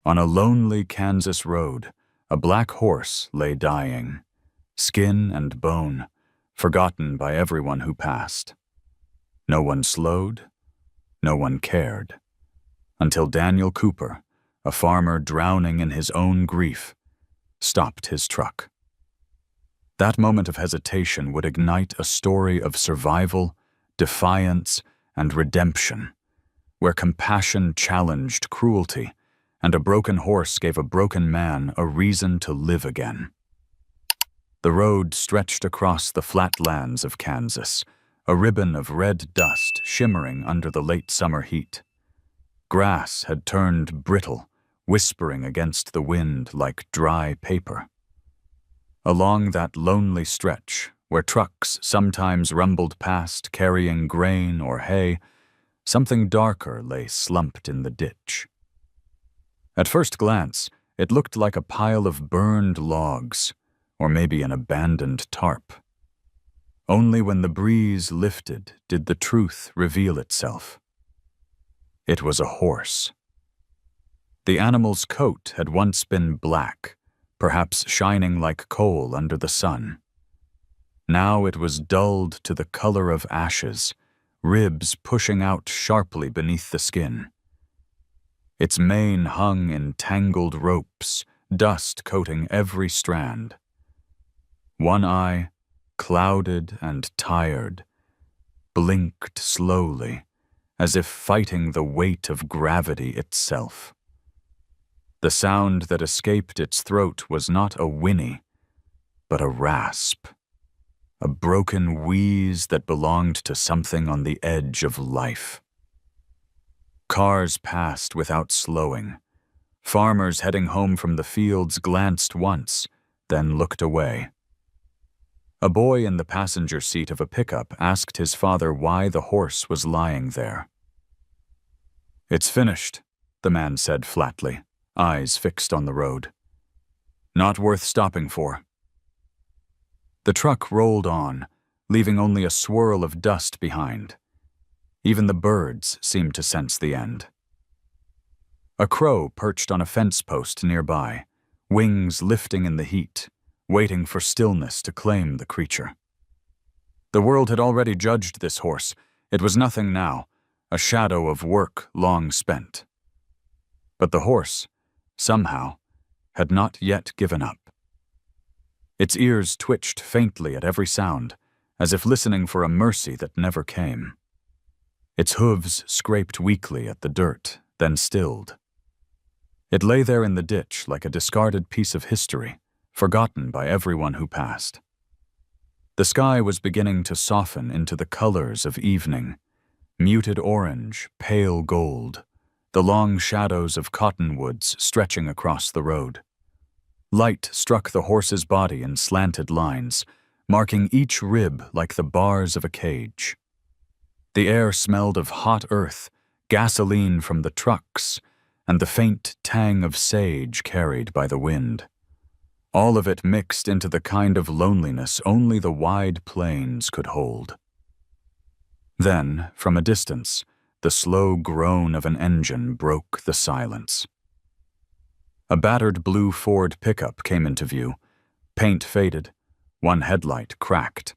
On a lonely Kansas road, a black horse lay dying, skin and bone, forgotten by everyone who passed. No one slowed, no one cared, until Daniel Cooper, a farmer drowning in his own grief, stopped his truck. That moment of hesitation would ignite a story of survival, defiance, and redemption, where compassion challenged cruelty, and a broken horse gave a broken man a reason to live again. The road stretched across the flat lands of Kansas, a ribbon of red dust shimmering under the late summer heat. Grass had turned brittle, whispering against the wind like dry paper. Along that lonely stretch, where trucks sometimes rumbled past carrying grain or hay, something darker lay slumped in the ditch. At first glance, it looked like a pile of burned logs, or maybe an abandoned tarp. Only when the breeze lifted did the truth reveal itself. It was a horse. The animal's coat had once been black, perhaps shining like coal under the sun. Now it was dulled to the color of ashes, ribs pushing out sharply beneath the skin. Its mane hung in tangled ropes, dust coating every strand. One eye, clouded and tired, blinked slowly, as if fighting the weight of gravity itself. The sound that escaped its throat was not a whinny, but a rasp, a broken wheeze that belonged to something on the edge of life. Cars passed without slowing. Farmers heading home from the fields glanced once, then looked away. A boy in the passenger seat of a pickup asked his father why the horse was lying there. "It's finished," the man said flatly, eyes fixed on the road. "Not worth stopping for." The truck rolled on, leaving only a swirl of dust behind. Even the birds seemed to sense the end. A crow perched on a fence post nearby, wings lifting in the heat, waiting for stillness to claim the creature. The world had already judged this horse. It was nothing now, a shadow of work long spent. But the horse, somehow, had not yet given up. Its ears twitched faintly at every sound, as if listening for a mercy that never came. Its hooves scraped weakly at the dirt, then stilled. It lay there in the ditch like a discarded piece of history, forgotten by everyone who passed. The sky was beginning to soften into the colors of evening, muted orange, pale gold, the long shadows of cottonwoods stretching across the road. Light struck the horse's body in slanted lines, marking each rib like the bars of a cage. The air smelled of hot earth, gasoline from the trucks, and the faint tang of sage carried by the wind. All of it mixed into the kind of loneliness only the wide plains could hold. Then, from a distance, the slow groan of an engine broke the silence. A battered blue Ford pickup came into view, paint faded, one headlight cracked.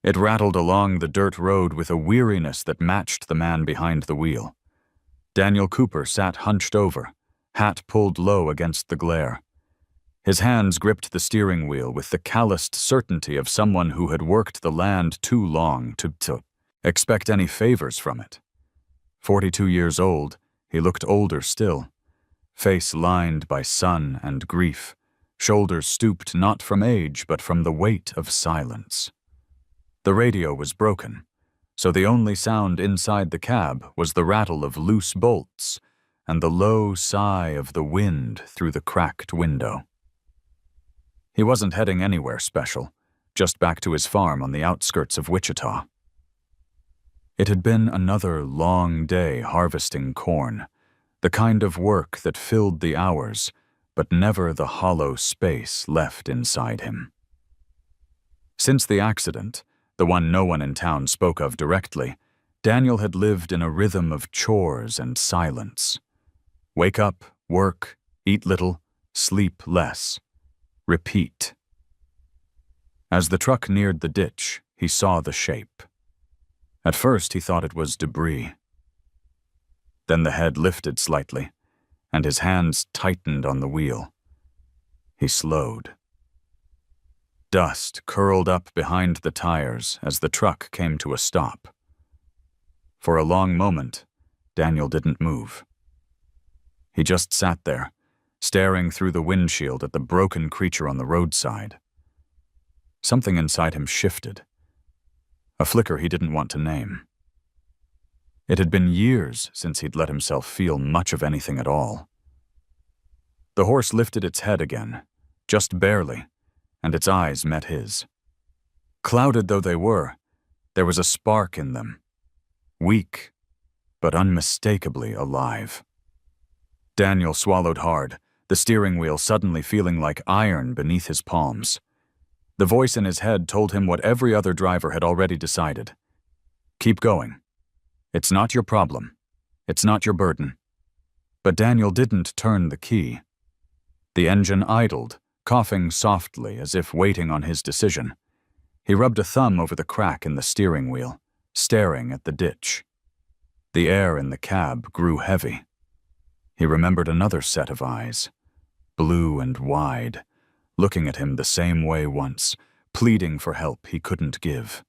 It rattled along the dirt road with a weariness that matched the man behind the wheel. Daniel Cooper sat hunched over, hat pulled low against the glare. His hands gripped the steering wheel with the calloused certainty of someone who had worked the land too long to expect any favors from it. 42 years old, he looked older still, face lined by sun and grief, shoulders stooped not from age but from the weight of silence. The radio was broken, so the only sound inside the cab was the rattle of loose bolts and the low sigh of the wind through the cracked window. He wasn't heading anywhere special, just back to his farm on the outskirts of Wichita. It had been another long day harvesting corn, the kind of work that filled the hours, but never the hollow space left inside him. Since the accident, the one no one in town spoke of directly, Daniel had lived in a rhythm of chores and silence. Wake up, work, Eat little, sleep less. Repeat. As the truck neared the ditch, he saw the shape. At first, he thought it was debris. Then the head lifted slightly, and his hands tightened on the wheel. He slowed. Dust curled up behind the tires as the truck came to a stop. For a long moment, Daniel didn't move. He just sat there, staring through the windshield at the broken creature on the roadside. Something inside him shifted. A flicker he didn't want to name. It had been years since he'd let himself feel much of anything at all. The horse lifted its head again, just barely, and its eyes met his. Clouded though they were, there was a spark in them. Weak, but unmistakably alive. Daniel swallowed hard, the steering wheel suddenly feeling like iron beneath his palms. The voice in his head told him what every other driver had already decided. Keep going. It's not your problem. It's not your burden. But Daniel didn't turn the key. The engine idled, coughing softly as if waiting on his decision. He rubbed a thumb over the crack in the steering wheel, staring at the ditch. The air in the cab grew heavy. He remembered another set of eyes, blue and wide, looking at him the same way once, pleading for help he couldn't give.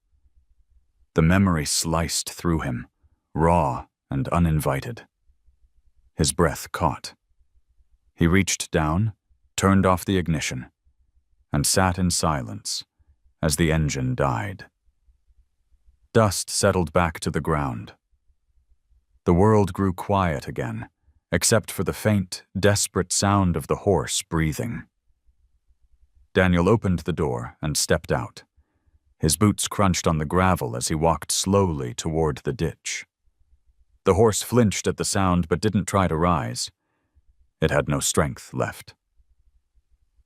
The memory sliced through him, raw and uninvited. His breath caught. He reached down, turned off the ignition, and sat in silence as the engine died. Dust settled back to the ground. The world grew quiet again, except for the faint, desperate sound of the horse breathing. Daniel opened the door and stepped out. His boots crunched on the gravel as he walked slowly toward the ditch. The horse flinched at the sound but didn't try to rise. It had no strength left.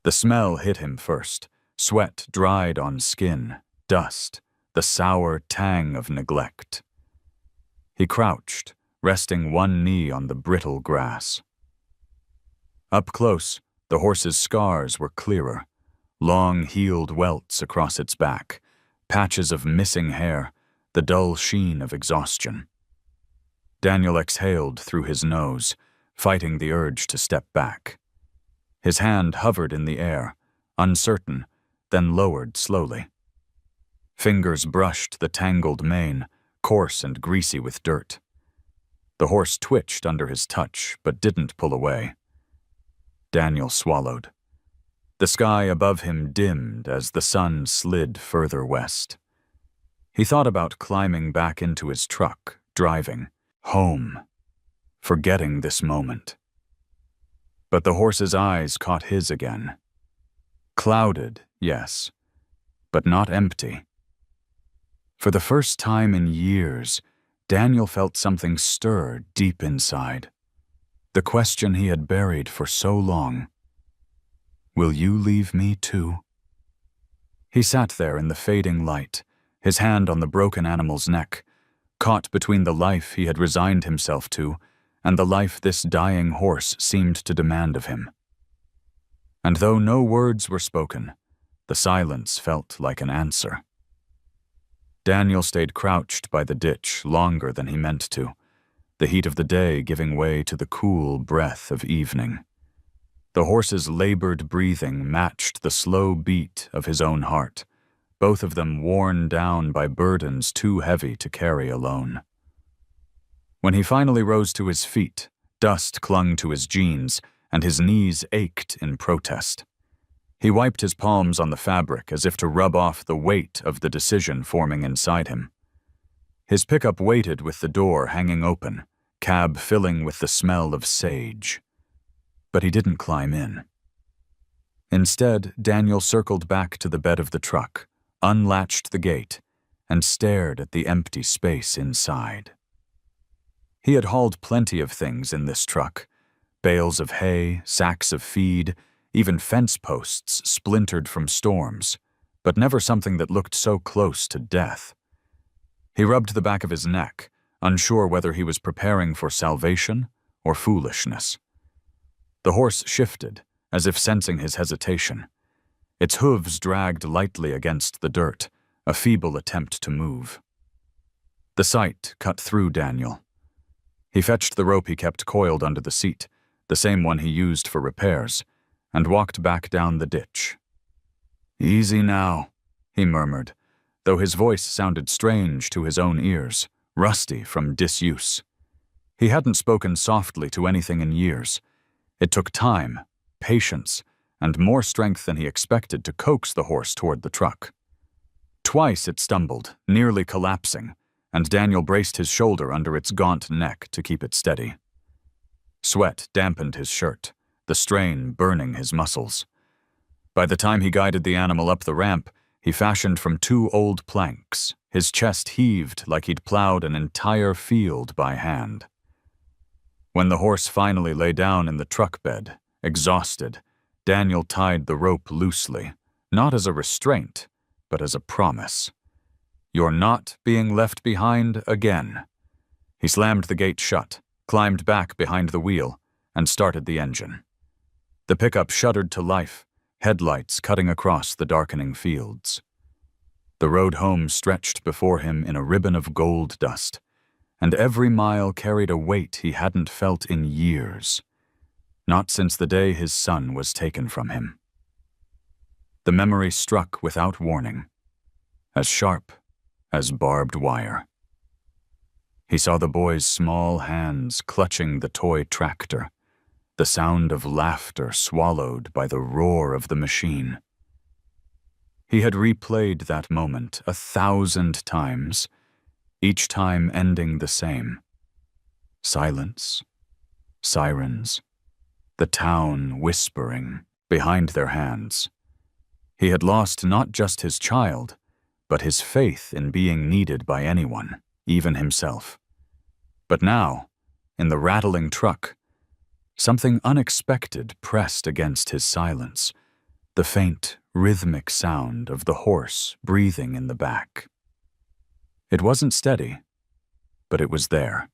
The smell hit him first, sweat dried on skin, dust, the sour tang of neglect. He crouched, resting one knee on the brittle grass. Up close, the horse's scars were clearer. Long healed welts across its back, patches of missing hair, the dull sheen of exhaustion. Daniel exhaled through his nose, fighting the urge to step back. His hand hovered in the air, uncertain, then lowered slowly. Fingers brushed the tangled mane, coarse and greasy with dirt. The horse twitched under his touch, but didn't pull away. Daniel swallowed. The sky above him dimmed as the sun slid further west. He thought about climbing back into his truck, driving home, forgetting this moment. But the horse's eyes caught his again. Clouded, yes, but not empty. For the first time in years, Daniel felt something stir deep inside. The question he had buried for so long. Will you leave me too? He sat there in the fading light, his hand on the broken animal's neck, caught between the life he had resigned himself to and the life this dying horse seemed to demand of him. And though no words were spoken, the silence felt like an answer. Daniel stayed crouched by the ditch longer than he meant to, the heat of the day giving way to the cool breath of evening. The horse's labored breathing matched the slow beat of his own heart, both of them worn down by burdens too heavy to carry alone. When he finally rose to his feet, dust clung to his jeans, and his knees ached in protest. He wiped his palms on the fabric as if to rub off the weight of the decision forming inside him. His pickup waited with the door hanging open, cab filling with the smell of sage. But he didn't climb in. Instead, Daniel circled back to the bed of the truck, unlatched the gate, and stared at the empty space inside. He had hauled plenty of things in this truck: bales of hay, sacks of feed, even fence posts splintered from storms, but never something that looked so close to death. He rubbed the back of his neck, unsure whether he was preparing for salvation or foolishness. The horse shifted, as if sensing his hesitation. Its hooves dragged lightly against the dirt, a feeble attempt to move. The sight cut through Daniel. He fetched the rope he kept coiled under the seat, the same one he used for repairs, and walked back down the ditch. "Easy now," he murmured, though his voice sounded strange to his own ears, rusty from disuse. He hadn't spoken softly to anything in years. It took time, patience, and more strength than he expected to coax the horse toward the truck. Twice it stumbled, nearly collapsing, and Daniel braced his shoulder under its gaunt neck to keep it steady. Sweat dampened his shirt, the strain burning his muscles. By the time he guided the animal up the ramp, he fashioned from 2 old planks. His chest heaved like he'd plowed an entire field by hand. When the horse finally lay down in the truck bed, exhausted, Daniel tied the rope loosely, not as a restraint, but as a promise. "You're not being left behind again." He slammed the gate shut, climbed back behind the wheel, and started the engine. The pickup shuddered to life, headlights cutting across the darkening fields. The road home stretched before him in a ribbon of gold dust, and every mile carried a weight he hadn't felt in years, not since the day his son was taken from him. The memory struck without warning, as sharp as barbed wire. He saw the boy's small hands clutching the toy tractor, the sound of laughter swallowed by the roar of the machine. He had replayed that moment 1,000 times, each time ending the same. Silence, sirens, the town whispering behind their hands. He had lost not just his child, but his faith in being needed by anyone, even himself. But now, in the rattling truck, something unexpected pressed against his silence, the faint, rhythmic sound of the horse breathing in the back. It wasn't steady, but it was there.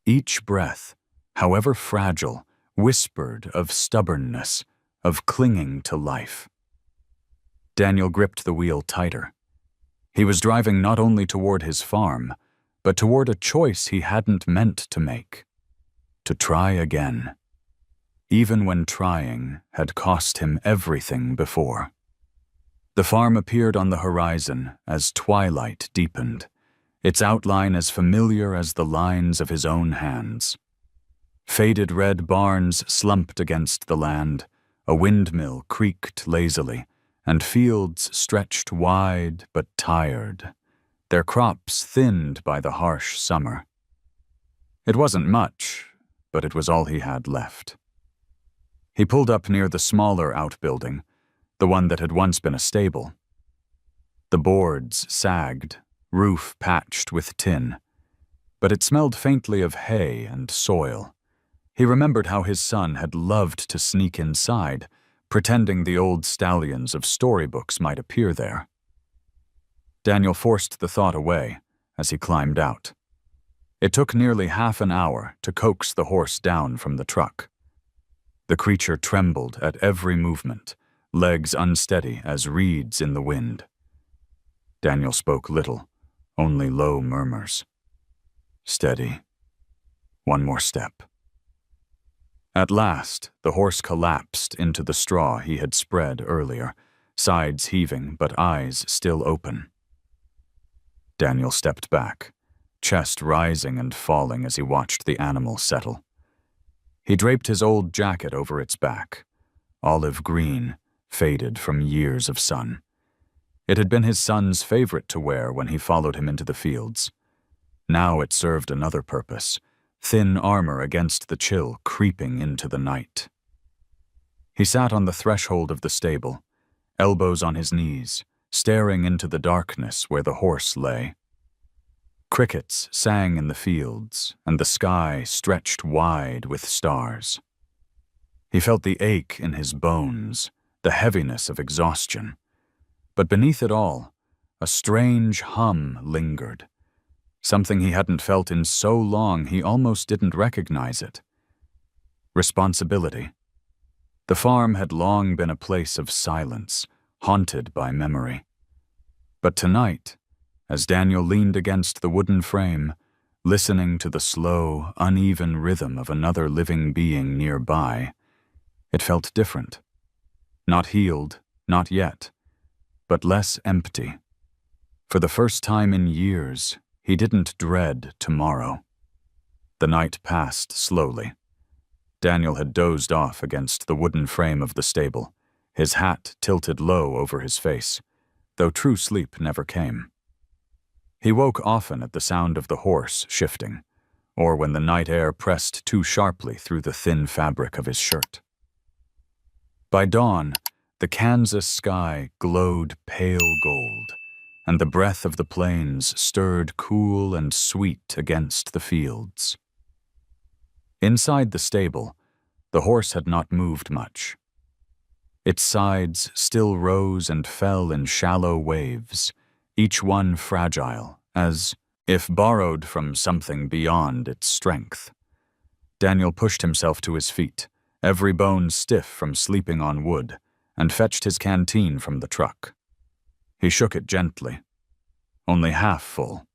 Each breath, however fragile, whispered of stubbornness, of clinging to life. Daniel gripped the wheel tighter. He was driving not only toward his farm, but toward a choice he hadn't meant to make. To try again, even when trying had cost him everything before. The farm appeared on the horizon as twilight deepened, its outline as familiar as the lines of his own hands. Faded red barns slumped against the land, a windmill creaked lazily, and fields stretched wide but tired, their crops thinned by the harsh summer. It wasn't much, but it was all he had left. He pulled up near the smaller outbuilding, the one that had once been a stable. The boards sagged, roof patched with tin, but it smelled faintly of hay and soil. He remembered how his son had loved to sneak inside, pretending the old stallions of storybooks might appear there. Daniel forced the thought away as he climbed out. It took nearly half an hour to coax the horse down from the truck. The creature trembled at every movement, legs unsteady as reeds in the wind. Daniel spoke little, only low murmurs. Steady. One more step. At last, the horse collapsed into the straw he had spread earlier, sides heaving but eyes still open. Daniel stepped back, chest rising and falling as he watched the animal settle. He draped his old jacket over its back, olive green, faded from years of sun. It had been his son's favorite to wear when he followed him into the fields. Now it served another purpose, thin armor against the chill creeping into the night. He sat on the threshold of the stable, elbows on his knees, staring into the darkness where the horse lay. Crickets sang in the fields, and the sky stretched wide with stars. He felt the ache in his bones, the heaviness of exhaustion. But beneath it all, a strange hum lingered, something he hadn't felt in so long he almost didn't recognize it. responsibility. The farm had long been a place of silence, haunted by memory. But tonight, as Daniel leaned against the wooden frame, listening to the slow, uneven rhythm of another living being nearby, it felt different. Not healed, not yet, but less empty. For the first time in years, he didn't dread tomorrow. The night passed slowly. Daniel had dozed off against the wooden frame of the stable, his hat tilted low over his face, though true sleep never came. He woke often at the sound of the horse shifting, or when the night air pressed too sharply through the thin fabric of his shirt. By dawn, the Kansas sky glowed pale gold, and the breath of the plains stirred cool and sweet against the fields. Inside the stable, the horse had not moved much. Its sides still rose and fell in shallow waves, each one fragile, as if borrowed from something beyond its strength. Daniel pushed himself to his feet, every bone stiff from sleeping on wood, and fetched his canteen from the truck. He shook it gently, only half full.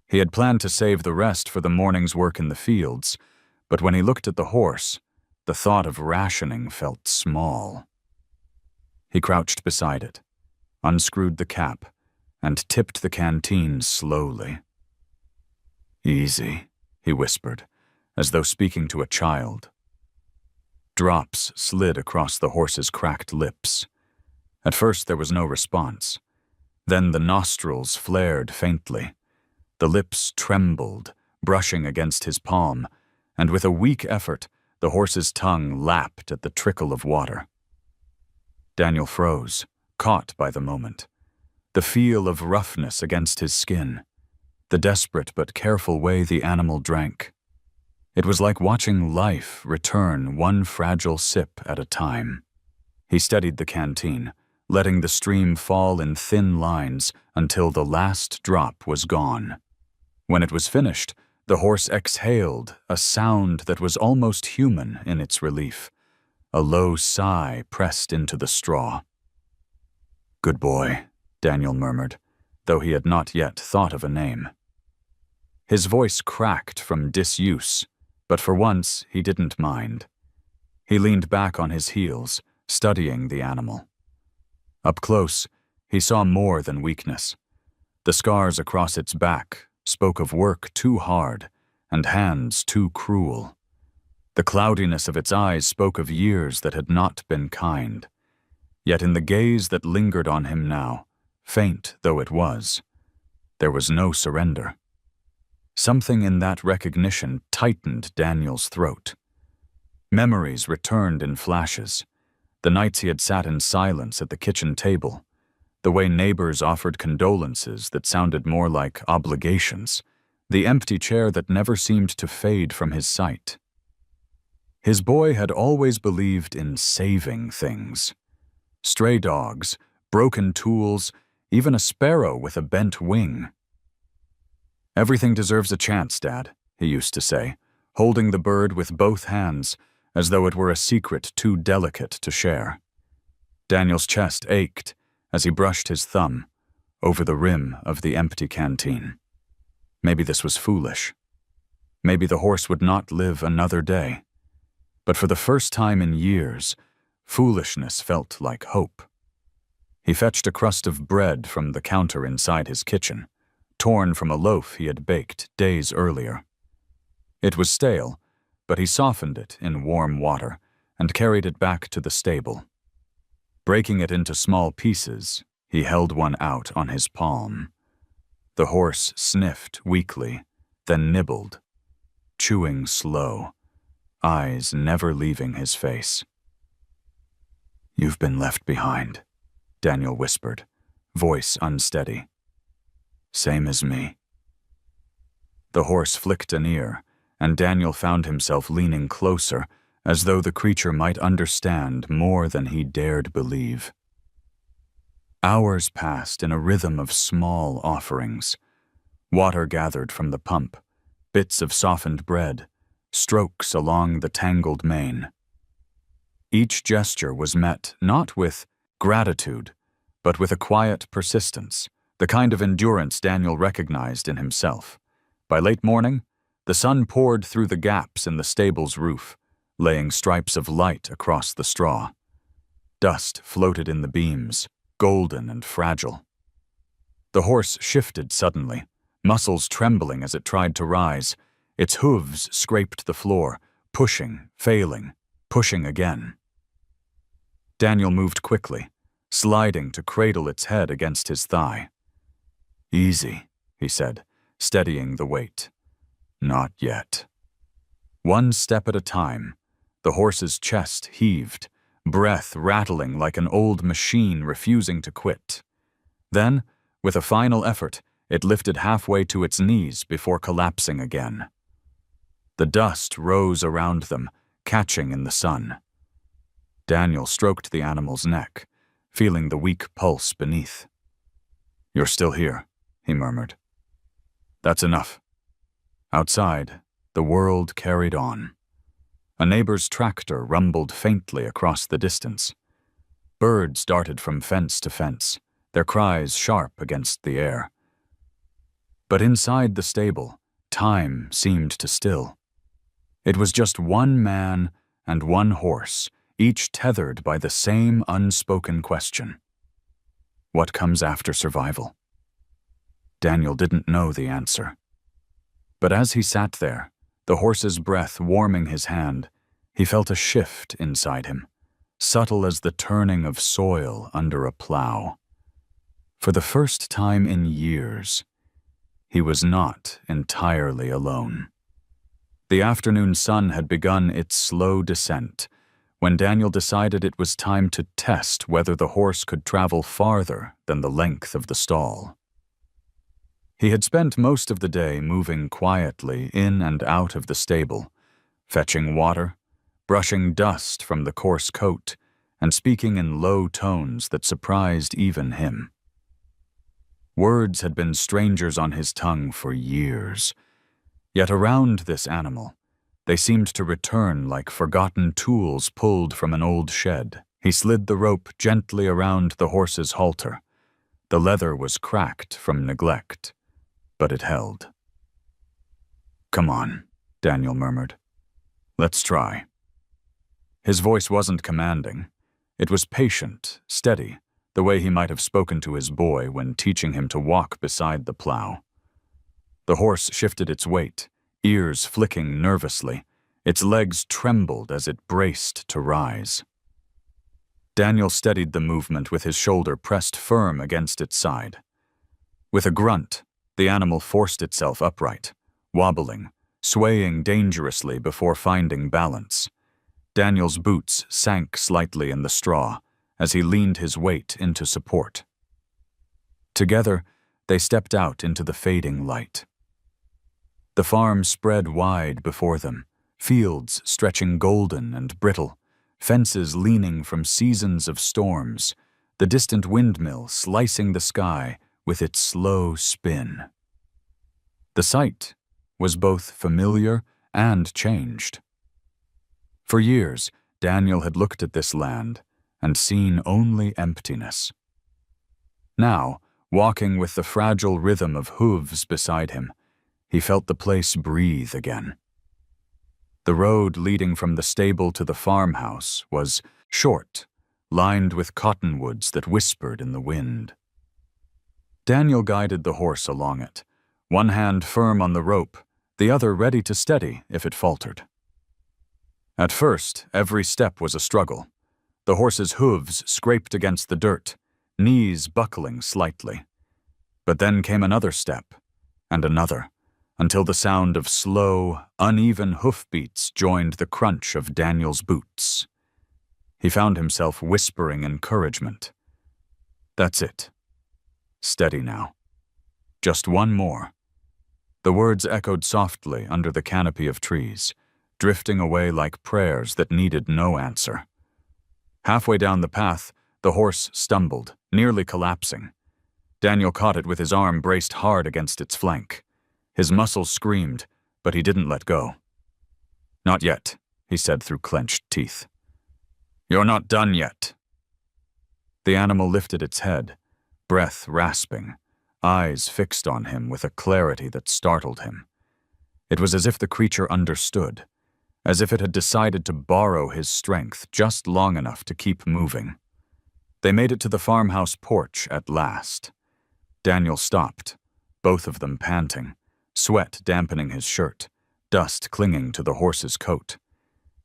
He had planned to save the rest for the morning's work in the fields, but when he looked at the horse, the thought of rationing felt small. He crouched beside it, unscrewed the cap, and tipped the canteen slowly. "Easy," he whispered, as though speaking to a child. Drops slid across the horse's cracked lips. At first there was no response. Then the nostrils flared faintly. The lips trembled, brushing against his palm, and with a weak effort, the horse's tongue lapped at the trickle of water. Daniel froze, caught by the moment. The feel of roughness against his skin, the desperate but careful way the animal drank. It was like watching life return one fragile sip at a time. He steadied the canteen, letting the stream fall in thin lines until the last drop was gone. When it was finished, the horse exhaled a sound that was almost human in its relief, a low sigh pressed into the straw. "Good boy," Daniel murmured, though he had not yet thought of a name. His voice cracked from disuse, but for once he didn't mind. He leaned back on his heels, studying the animal. Up close, he saw more than weakness. The scars across its back spoke of work too hard and hands too cruel. The cloudiness of its eyes spoke of years that had not been kind. Yet in the gaze that lingered on him now, faint though it was, there was no surrender. Something in that recognition tightened Daniel's throat. Memories returned in flashes. The nights he had sat in silence at the kitchen table, the way neighbors offered condolences that sounded more like obligations, the empty chair that never seemed to fade from his sight. His boy had always believed in saving things. Stray dogs, broken tools, even a sparrow with a bent wing. "Everything deserves a chance, Dad," he used to say, holding the bird with both hands, as though it were a secret too delicate to share. Daniel's chest ached as he brushed his thumb over the rim of the empty canteen. Maybe this was foolish. Maybe the horse would not live another day. But for the first time in years, foolishness felt like hope. He fetched a crust of bread from the counter inside his kitchen, torn from a loaf he had baked days earlier. It was stale, but he softened it in warm water and carried it back to the stable. Breaking it into small pieces, he held one out on his palm. The horse sniffed weakly, then nibbled, chewing slow, eyes never leaving his face. "You've been left behind," Daniel whispered, voice unsteady. "Same as me." The horse flicked an ear, and Daniel found himself leaning closer, as though the creature might understand more than he dared believe. Hours passed in a rhythm of small offerings. Water gathered from the pump, bits of softened bread, strokes along the tangled mane. Each gesture was met not with gratitude, but with a quiet persistence, the kind of endurance Daniel recognized in himself. By late morning, the sun poured through the gaps in the stable's roof, laying stripes of light across the straw. Dust floated in the beams, golden and fragile. The horse shifted suddenly, muscles trembling as it tried to rise. Its hooves scraped the floor, pushing, failing, pushing again. Daniel moved quickly, sliding to cradle its head against his thigh. "Easy," he said, steadying the weight. "Not yet." One step at a time, the horse's chest heaved, breath rattling like an old machine refusing to quit. Then, with a final effort, it lifted halfway to its knees before collapsing again. The dust rose around them, catching in the sun. Daniel stroked the animal's neck, feeling the weak pulse beneath. "You're still here," he murmured. "That's enough." Outside, the world carried on. A neighbor's tractor rumbled faintly across the distance. Birds darted from fence to fence, their cries sharp against the air. But inside the stable, time seemed to still. It was just one man and one horse, each tethered by the same unspoken question. What comes after survival? Daniel didn't know the answer. But as he sat there, the horse's breath warming his hand, he felt a shift inside him, subtle as the turning of soil under a plow. For the first time in years, he was not entirely alone. The afternoon sun had begun its slow descent when Daniel decided it was time to test whether the horse could travel farther than the length of the stall. He had spent most of the day moving quietly in and out of the stable, fetching water, brushing dust from the coarse coat, and speaking in low tones that surprised even him. Words had been strangers on his tongue for years, yet around this animal, they seemed to return like forgotten tools pulled from an old shed. He slid the rope gently around the horse's halter. The leather was cracked from neglect, but it held. "Come on," Daniel murmured. "Let's try." His voice wasn't commanding. It was patient, steady, the way he might have spoken to his boy when teaching him to walk beside the plow. The horse shifted its weight, ears flicking nervously. Its legs trembled as it braced to rise. Daniel steadied the movement with his shoulder pressed firm against its side. With a grunt, the animal forced itself upright, wobbling, swaying dangerously before finding balance. Daniel's boots sank slightly in the straw as he leaned his weight into support. Together, they stepped out into the fading light. The farm spread wide before them, fields stretching golden and brittle, fences leaning from seasons of storms, the distant windmill slicing the sky with its slow spin. The sight was both familiar and changed. For years, Daniel had looked at this land and seen only emptiness. Now, walking with the fragile rhythm of hooves beside him, he felt the place breathe again. The road leading from the stable to the farmhouse was short, lined with cottonwoods that whispered in the wind. Daniel guided the horse along it, one hand firm on the rope, the other ready to steady if it faltered. At first, every step was a struggle. The horse's hooves scraped against the dirt, knees buckling slightly. But then came another step, and another, until the sound of slow, uneven hoofbeats joined the crunch of Daniel's boots. He found himself whispering encouragement. "That's it. Steady now. Just one more." The words echoed softly under the canopy of trees, drifting away like prayers that needed no answer. Halfway down the path, the horse stumbled, nearly collapsing. Daniel caught it with his arm braced hard against its flank. His muscles screamed, but he didn't let go. Not yet, he said through clenched teeth. You're not done yet. The animal lifted its head, breath rasping, eyes fixed on him with a clarity that startled him. It was as if the creature understood, as if it had decided to borrow his strength just long enough to keep moving. They made it to the farmhouse porch at last. Daniel stopped, both of them panting, sweat dampening his shirt, dust clinging to the horse's coat.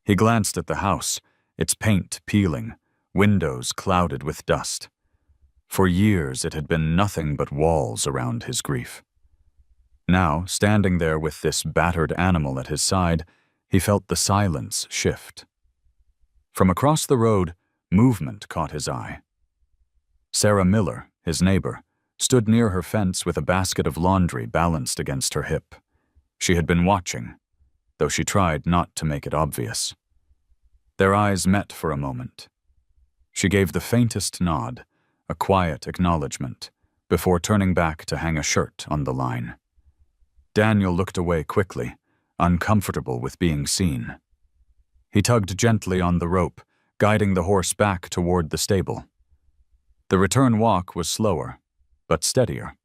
He glanced at the house, its paint peeling, windows clouded with dust. For years it had been nothing but walls around his grief. Now, standing there with this battered animal at his side, he felt the silence shift. From across the road, movement caught his eye. Sarah Miller, his neighbor, stood near her fence with a basket of laundry balanced against her hip. She had been watching, though she tried not to make it obvious. Their eyes met for a moment. She gave the faintest nod, a quiet acknowledgement, before turning back to hang a shirt on the line. Daniel looked away quickly, uncomfortable with being seen. He tugged gently on the rope, guiding the horse back toward the stable. The return walk was slower, but steadier.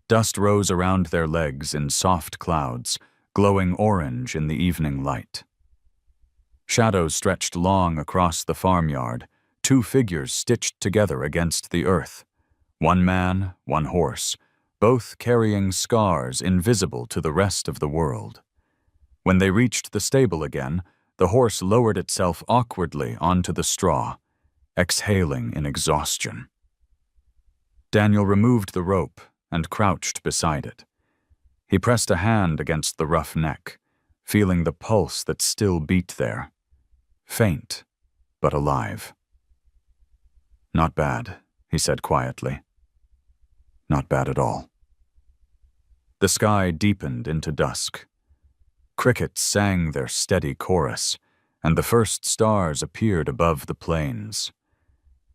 Dust rose around their legs in soft clouds, glowing orange in the evening light. Shadows stretched long across the farmyard, two figures stitched together against the earth. One man, one horse, both carrying scars invisible to the rest of the world. When they reached the stable again, the horse lowered itself awkwardly onto the straw, exhaling in exhaustion. Daniel removed the rope and crouched beside it. He pressed a hand against the rough neck, feeling the pulse that still beat there. Faint, but alive. Not bad, he said quietly. Not bad at all. The sky deepened into dusk. Crickets sang their steady chorus, and the first stars appeared above the plains.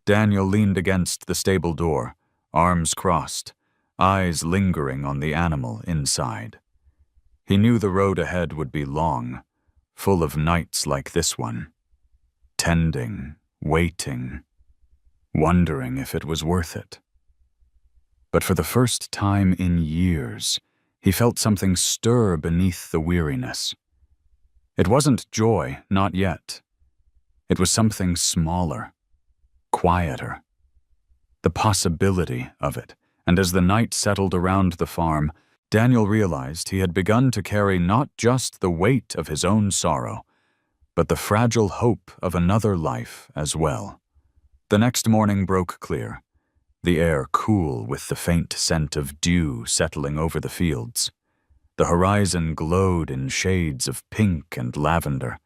Daniel leaned against the stable door, arms crossed, eyes lingering on the animal inside. He knew the road ahead would be long, full of nights like this one. Tending, waiting, wondering if it was worth it. But for the first time in years, he felt something stir beneath the weariness. It wasn't joy, not yet. It was something smaller, quieter. The possibility of it, and as the night settled around the farm, Daniel realized he had begun to carry not just the weight of his own sorrow, but the fragile hope of another life as well. The next morning broke clear, the air cool with the faint scent of dew settling over the fields. The horizon glowed in shades of pink and lavender,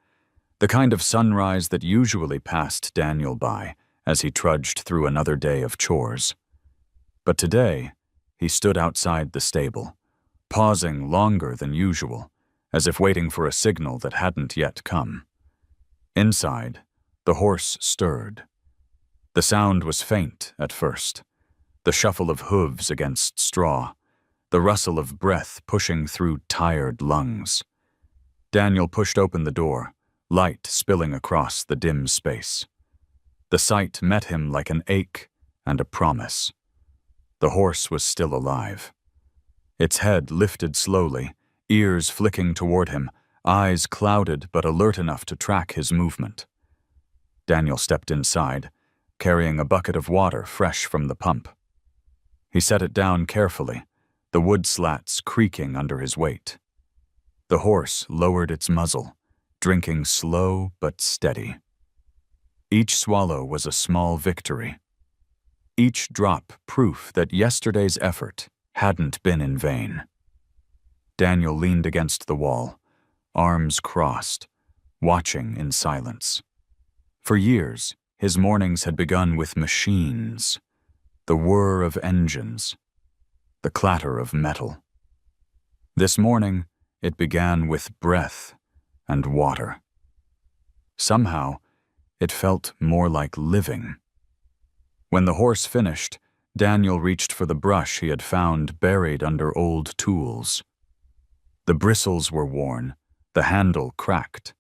the kind of sunrise that usually passed Daniel by as he trudged through another day of chores. But today, he stood outside the stable, pausing longer than usual, as if waiting for a signal that hadn't yet come. Inside, the horse stirred. The sound was faint at first, the shuffle of hooves against straw, the rustle of breath pushing through tired lungs. Daniel pushed open the door, light spilling across the dim space. The sight met him like an ache and a promise. The horse was still alive. Its head lifted slowly, ears flicking toward him, eyes clouded but alert enough to track his movement. Daniel stepped inside, carrying a bucket of water fresh from the pump. He set it down carefully, the wood slats creaking under his weight. The horse lowered its muzzle, drinking slow but steady. Each swallow was a small victory. Each drop proof that yesterday's effort hadn't been in vain. Daniel leaned against the wall, arms crossed, watching in silence. For years, his mornings had begun with machines, the whir of engines, the clatter of metal. This morning, it began with breath and water. Somehow, it felt more like living. When the horse finished, Daniel reached for the brush he had found buried under old tools. The bristles were worn, The handle cracked,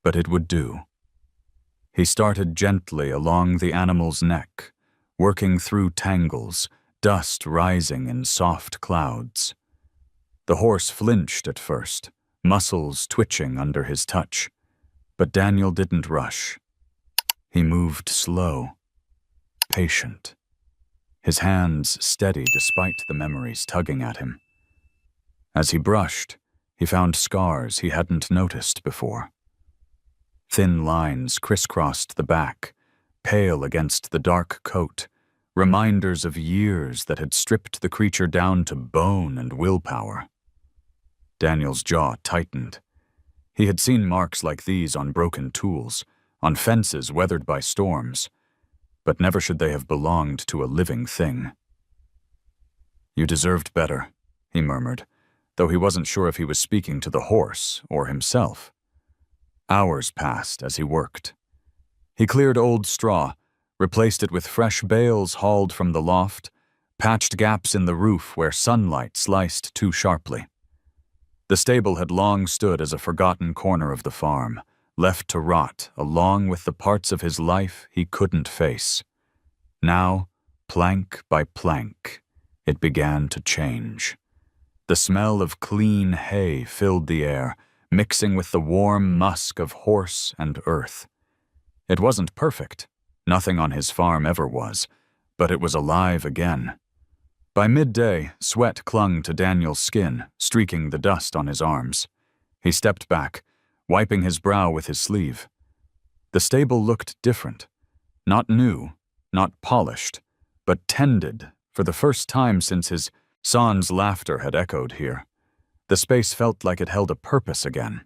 but it would do. He started gently along the animal's neck, working through tangles, dust rising in soft clouds. The horse flinched at first, muscles twitching under his touch, but Daniel didn't rush. He moved slow, patient, his hands steady despite the memories tugging at him. As he brushed, he found scars he hadn't noticed before. Thin lines crisscrossed the back, pale against the dark coat, reminders of years that had stripped the creature down to bone and willpower. Daniel's jaw tightened. He had seen marks like these on broken tools, on fences weathered by storms, but never should they have belonged to a living thing. "You deserved better," he murmured, though he wasn't sure if he was speaking to the horse or himself. Hours passed as he worked. He cleared old straw, replaced it with fresh bales hauled from the loft, patched gaps in the roof where sunlight sliced too sharply. The stable had long stood as a forgotten corner of the farm, left to rot along with the parts of his life he couldn't face. Now, plank by plank, it began to change. The smell of clean hay filled the air, mixing with the warm musk of horse and earth. It wasn't perfect. Nothing on his farm ever was, but it was alive again. By midday, sweat clung to Daniel's skin, streaking the dust on his arms. He stepped back, wiping his brow with his sleeve. The stable looked different. Not new, not polished, but tended for the first time since his son's laughter had echoed here. The space felt like it held a purpose again.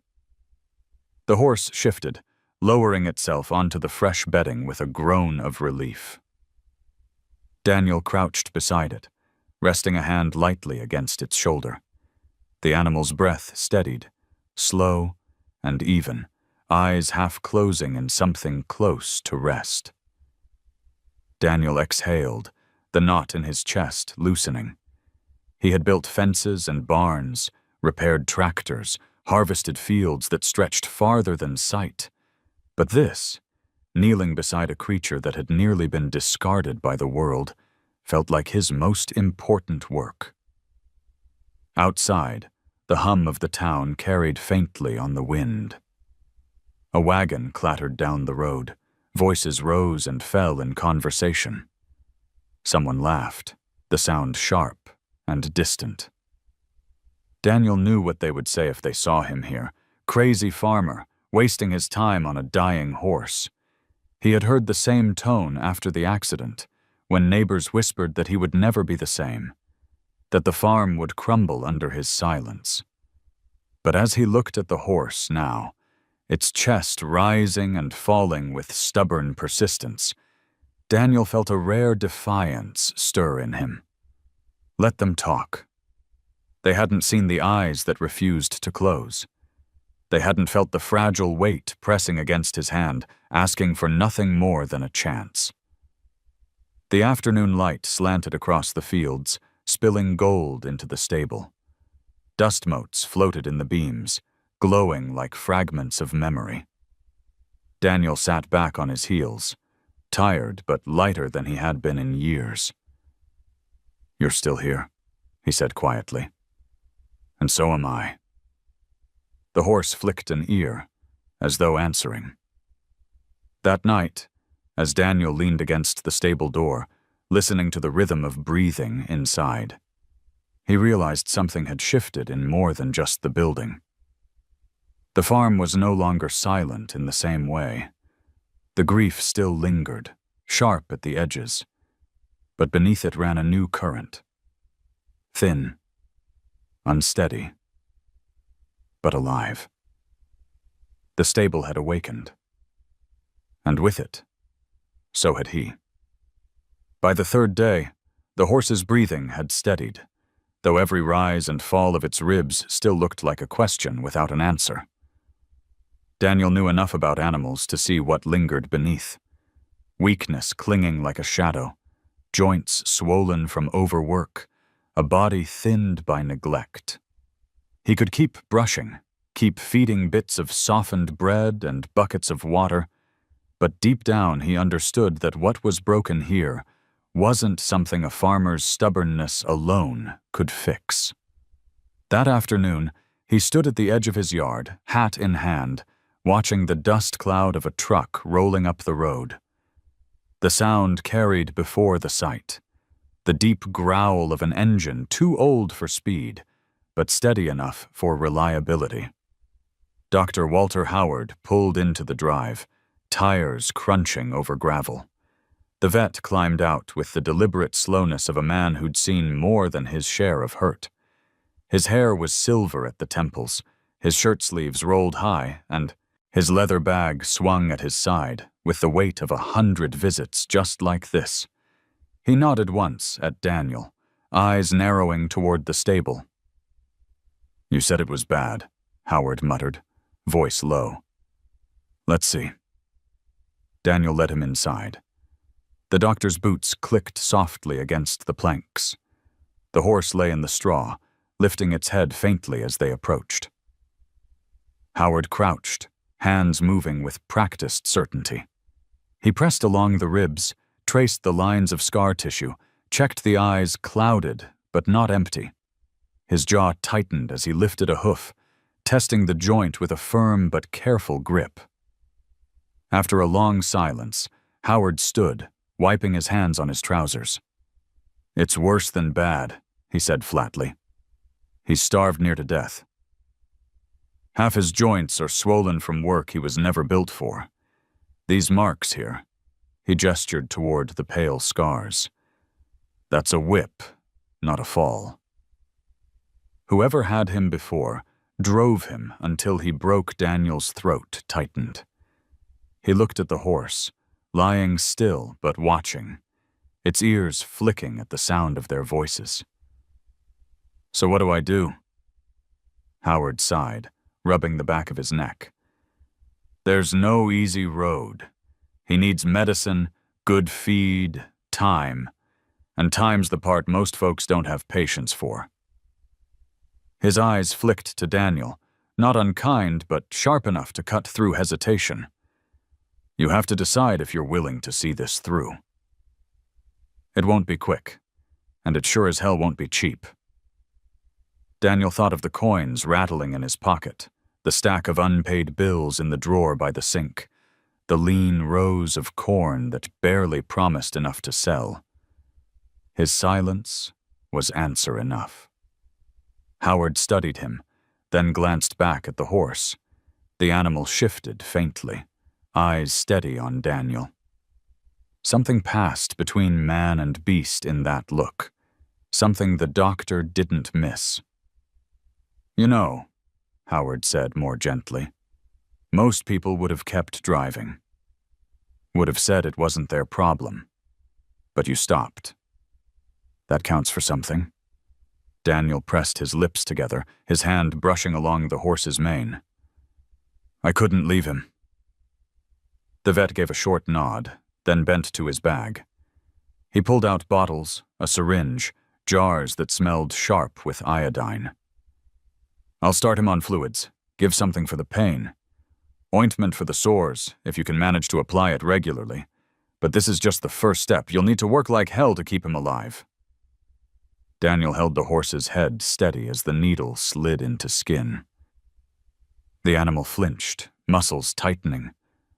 The horse shifted, lowering itself onto the fresh bedding with a groan of relief. Daniel crouched beside it, resting a hand lightly against its shoulder. The animal's breath steadied, slow and even, eyes half closing in something close to rest. Daniel exhaled, the knot in his chest loosening. He had built fences and barns, repaired tractors, harvested fields that stretched farther than sight. But this, kneeling beside a creature that had nearly been discarded by the world, felt like his most important work. Outside, the hum of the town carried faintly on the wind. A wagon clattered down the road. Voices rose and fell in conversation. Someone laughed, the sound sharp and distant. Daniel knew what they would say if they saw him here. Crazy farmer, wasting his time on a dying horse. He had heard the same tone after the accident, when neighbors whispered that he would never be the same, that the farm would crumble under his silence. But as he looked at the horse now, its chest rising and falling with stubborn persistence, Daniel felt a rare defiance stir in him. Let them talk. They hadn't seen the eyes that refused to close. They hadn't felt the fragile weight pressing against his hand, asking for nothing more than a chance. The afternoon light slanted across the fields, spilling gold into the stable. Dust motes floated in the beams, glowing like fragments of memory. Daniel sat back on his heels, tired but lighter than he had been in years. "You're still here," he said quietly. "And so am I." The horse flicked an ear, as though answering. That night, as Daniel leaned against the stable door, listening to the rhythm of breathing inside, he realized something had shifted in more than just the building. The farm was no longer silent in the same way. The grief still lingered, sharp at the edges, but beneath it ran a new current. Thin, unsteady, but alive. The stable had awakened. And with it, so had he. By the third day, the horse's breathing had steadied, though every rise and fall of its ribs still looked like a question without an answer. Daniel knew enough about animals to see what lingered beneath. Weakness clinging like a shadow, joints swollen from overwork, a body thinned by neglect. He could keep brushing, keep feeding bits of softened bread and buckets of water, but deep down he understood that what was broken here wasn't something a farmer's stubbornness alone could fix. That afternoon, he stood at the edge of his yard, hat in hand, watching the dust cloud of a truck rolling up the road. The sound carried before the sight, the deep growl of an engine too old for speed, but steady enough for reliability. Dr. Walter Howard pulled into the drive, tires crunching over gravel. The vet climbed out with the deliberate slowness of a man who'd seen more than his share of hurt. His hair was silver at the temples, his shirt sleeves rolled high, and his leather bag swung at his side with the weight of 100 visits just like this. He nodded once at Daniel, eyes narrowing toward the stable. "You said it was bad," Howard muttered, voice low. "Let's see." Daniel led him inside. The doctor's boots clicked softly against the planks. The horse lay in the straw, lifting its head faintly as they approached. Howard crouched, hands moving with practiced certainty. He pressed along the ribs, traced the lines of scar tissue, checked the eyes clouded but not empty. His jaw tightened as he lifted a hoof, testing the joint with a firm but careful grip. After a long silence, Howard stood, wiping his hands on his trousers. "It's worse than bad," he said flatly. "He's starved near to death. Half his joints are swollen from work he was never built for. These marks here," he gestured toward the pale scars. "That's a whip, not a fall." Whoever had him before drove him until he broke Daniel's throat tightened. He looked at the horse, lying still but watching, its ears flicking at the sound of their voices. "So what do I do?" Howard sighed, rubbing the back of his neck. "There's no easy road. He needs medicine, good feed, time, and time's the part most folks don't have patience for." His eyes flicked to Daniel, not unkind but sharp enough to cut through hesitation. "You have to decide if you're willing to see this through. It won't be quick, and it sure as hell won't be cheap." Daniel thought of the coins rattling in his pocket, the stack of unpaid bills in the drawer by the sink, the lean rows of corn that barely promised enough to sell. His silence was answer enough. Howard studied him, then glanced back at the horse. The animal shifted faintly, eyes steady on Daniel. Something passed between man and beast in that look, something the doctor didn't miss. "You know," Howard said more gently, "most people would have kept driving. Would have said it wasn't their problem. But you stopped. That counts for something." Daniel pressed his lips together, his hand brushing along the horse's mane. "I couldn't leave him." The vet gave a short nod, then bent to his bag. He pulled out bottles, a syringe, jars that smelled sharp with iodine. "I'll start him on fluids, give something for the pain. Ointment for the sores, if you can manage to apply it regularly. But this is just the first step. You'll need to work like hell to keep him alive." Daniel held the horse's head steady as the needle slid into skin. The animal flinched, muscles tightening,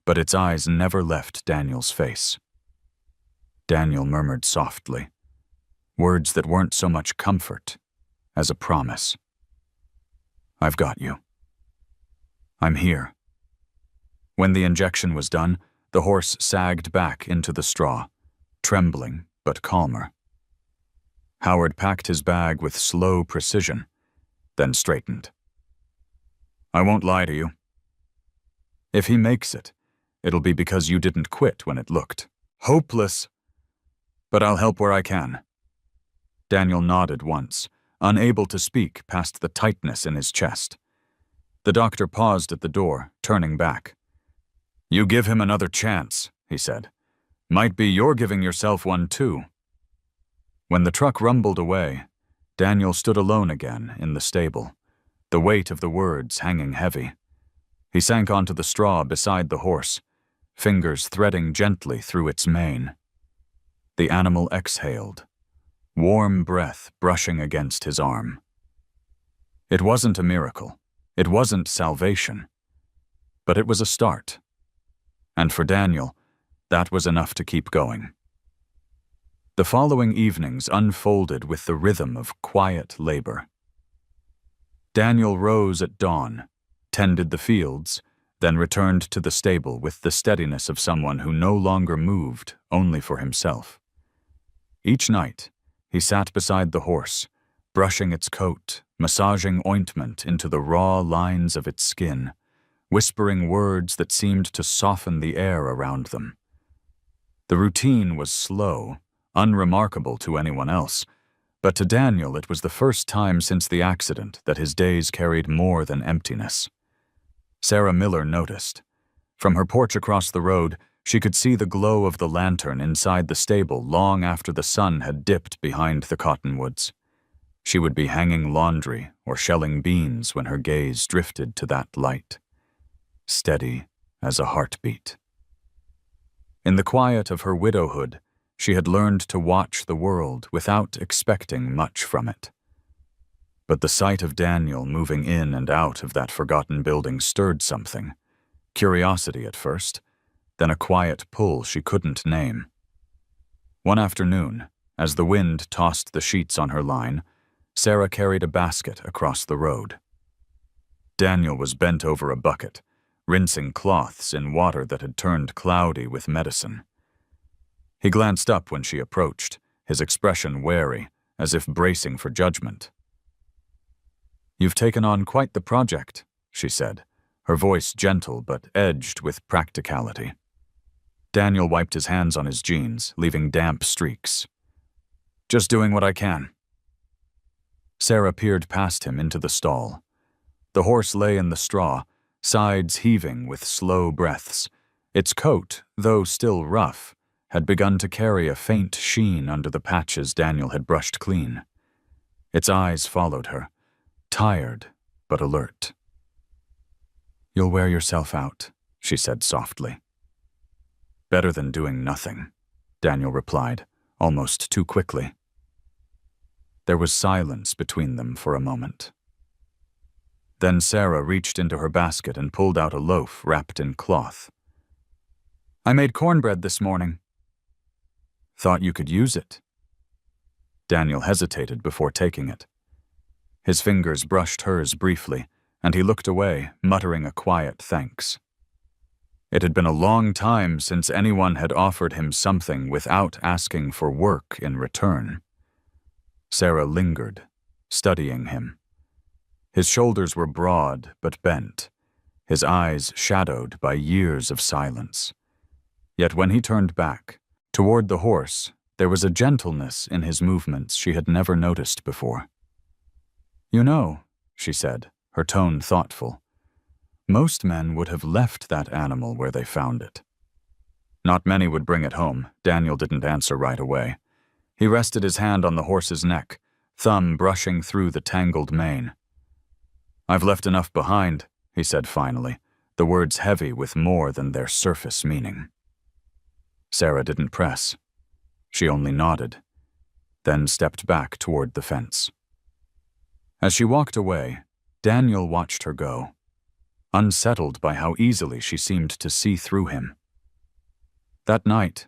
but its eyes never left Daniel's face. Daniel murmured softly, words that weren't so much comfort as a promise. "I've got you. I'm here." When the injection was done, the horse sagged back into the straw, trembling but calmer. Howard packed his bag with slow precision, then straightened. "I won't lie to you. If he makes it, it'll be because you didn't quit when it looked hopeless. But I'll help where I can." Daniel nodded once, unable to speak past the tightness in his chest. The doctor paused at the door, turning back. "You give him another chance," he said. "Might be you're giving yourself one too." When the truck rumbled away, Daniel stood alone again in the stable, the weight of the words hanging heavy. He sank onto the straw beside the horse, fingers threading gently through its mane. The animal exhaled, warm breath brushing against his arm. It wasn't a miracle. It wasn't salvation. But it was a start. And for Daniel, that was enough to keep going. The following evenings unfolded with the rhythm of quiet labor. Daniel rose at dawn, tended the fields, then returned to the stable with the steadiness of someone who no longer moved only for himself. Each night, he sat beside the horse, brushing its coat, massaging ointment into the raw lines of its skin, whispering words that seemed to soften the air around them. The routine was slow, unremarkable to anyone else, but to Daniel it was the first time since the accident that his days carried more than emptiness. Sarah Miller noticed. From her porch across the road, she could see the glow of the lantern inside the stable long after the sun had dipped behind the cottonwoods. She would be hanging laundry or shelling beans when her gaze drifted to that light, steady as a heartbeat. In the quiet of her widowhood, she had learned to watch the world without expecting much from it. But the sight of Daniel moving in and out of that forgotten building stirred something, curiosity at first, then a quiet pull she couldn't name. One afternoon, as the wind tossed the sheets on her line, Sarah carried a basket across the road. Daniel was bent over a bucket, rinsing cloths in water that had turned cloudy with medicine. He glanced up when she approached, his expression wary, as if bracing for judgment. "You've taken on quite the project," she said, her voice gentle but edged with practicality. Daniel wiped his hands on his jeans, leaving damp streaks. "Just doing what I can." Sarah peered past him into the stall. The horse lay in the straw, sides heaving with slow breaths. Its coat, though still rough, had begun to carry a faint sheen under the patches Daniel had brushed clean. Its eyes followed her, tired but alert. "You'll wear yourself out," she said softly. "Better than doing nothing," Daniel replied, almost too quickly. There was silence between them for a moment. Then Sarah reached into her basket and pulled out a loaf wrapped in cloth. "I made cornbread this morning." "Thought you could use it." Daniel hesitated before taking it. His fingers brushed hers briefly, and he looked away, muttering a quiet thanks. It had been a long time since anyone had offered him something without asking for work in return. Sarah lingered, studying him. His shoulders were broad but bent, his eyes shadowed by years of silence. Yet when he turned back, toward the horse, there was a gentleness in his movements she had never noticed before. "You know," she said, her tone thoughtful, "most men would have left that animal where they found it." Not many would bring it home. Daniel didn't answer right away. He rested his hand on the horse's neck, thumb brushing through the tangled mane. "I've left enough behind," he said finally, the words heavy with more than their surface meaning. Sarah didn't press. She only nodded, then stepped back toward the fence. As she walked away, Daniel watched her go, unsettled by how easily she seemed to see through him. That night,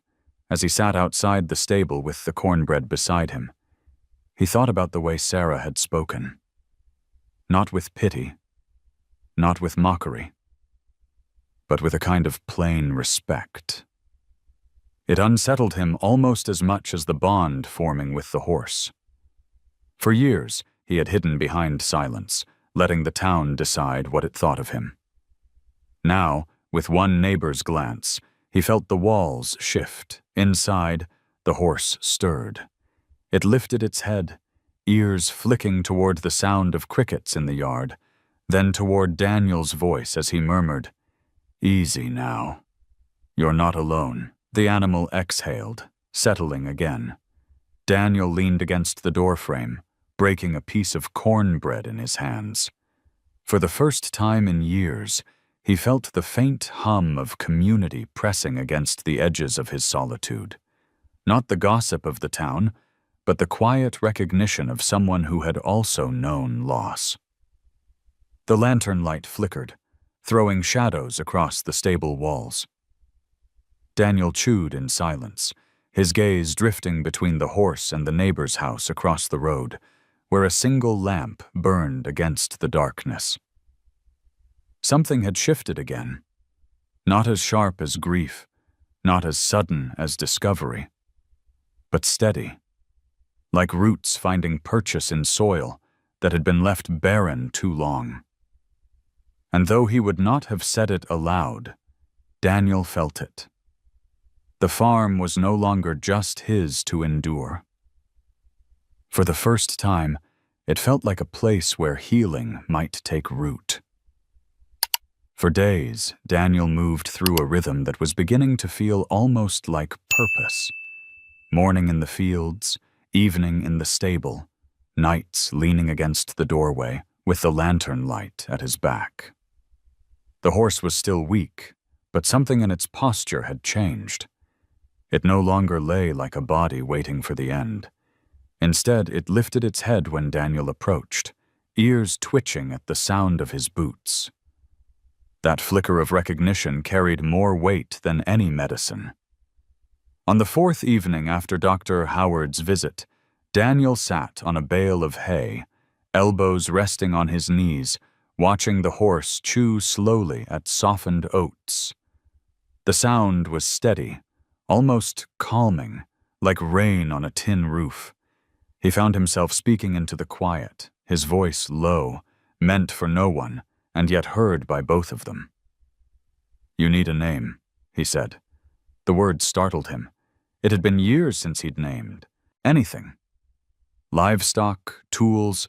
as he sat outside the stable with the cornbread beside him, he thought about the way Sarah had spoken. Not with pity, not with mockery, but with a kind of plain respect. It unsettled him almost as much as the bond forming with the horse. For years, he had hidden behind silence, letting the town decide what it thought of him. Now, with one neighbor's glance, he felt the walls shift. Inside, the horse stirred. It lifted its head, ears flicking toward the sound of crickets in the yard, then toward Daniel's voice as he murmured, "Easy now. You're not alone." The animal exhaled, settling again. Daniel leaned against the doorframe, breaking a piece of cornbread in his hands. For the first time in years, he felt the faint hum of community pressing against the edges of his solitude. Not the gossip of the town, but the quiet recognition of someone who had also known loss. The lantern light flickered, throwing shadows across the stable walls. Daniel chewed in silence, his gaze drifting between the horse and the neighbor's house across the road, where a single lamp burned against the darkness. Something had shifted again, not as sharp as grief, not as sudden as discovery, but steady, like roots finding purchase in soil that had been left barren too long. And though he would not have said it aloud, Daniel felt it. The farm was no longer just his to endure. For the first time, it felt like a place where healing might take root. For days, Daniel moved through a rhythm that was beginning to feel almost like purpose. Morning in the fields, evening in the stable, nights leaning against the doorway with the lantern light at his back. The horse was still weak, but something in its posture had changed. It no longer lay like a body waiting for the end. Instead, it lifted its head when Daniel approached, ears twitching at the sound of his boots. That flicker of recognition carried more weight than any medicine. On the fourth evening after Dr. Howard's visit, Daniel sat on a bale of hay, elbows resting on his knees, watching the horse chew slowly at softened oats. The sound was steady, almost calming, like rain on a tin roof. He found himself speaking into the quiet, his voice low, meant for no one, and yet heard by both of them. "You need a name," he said. The word startled him. It had been years since he'd named anything. Livestock, tools,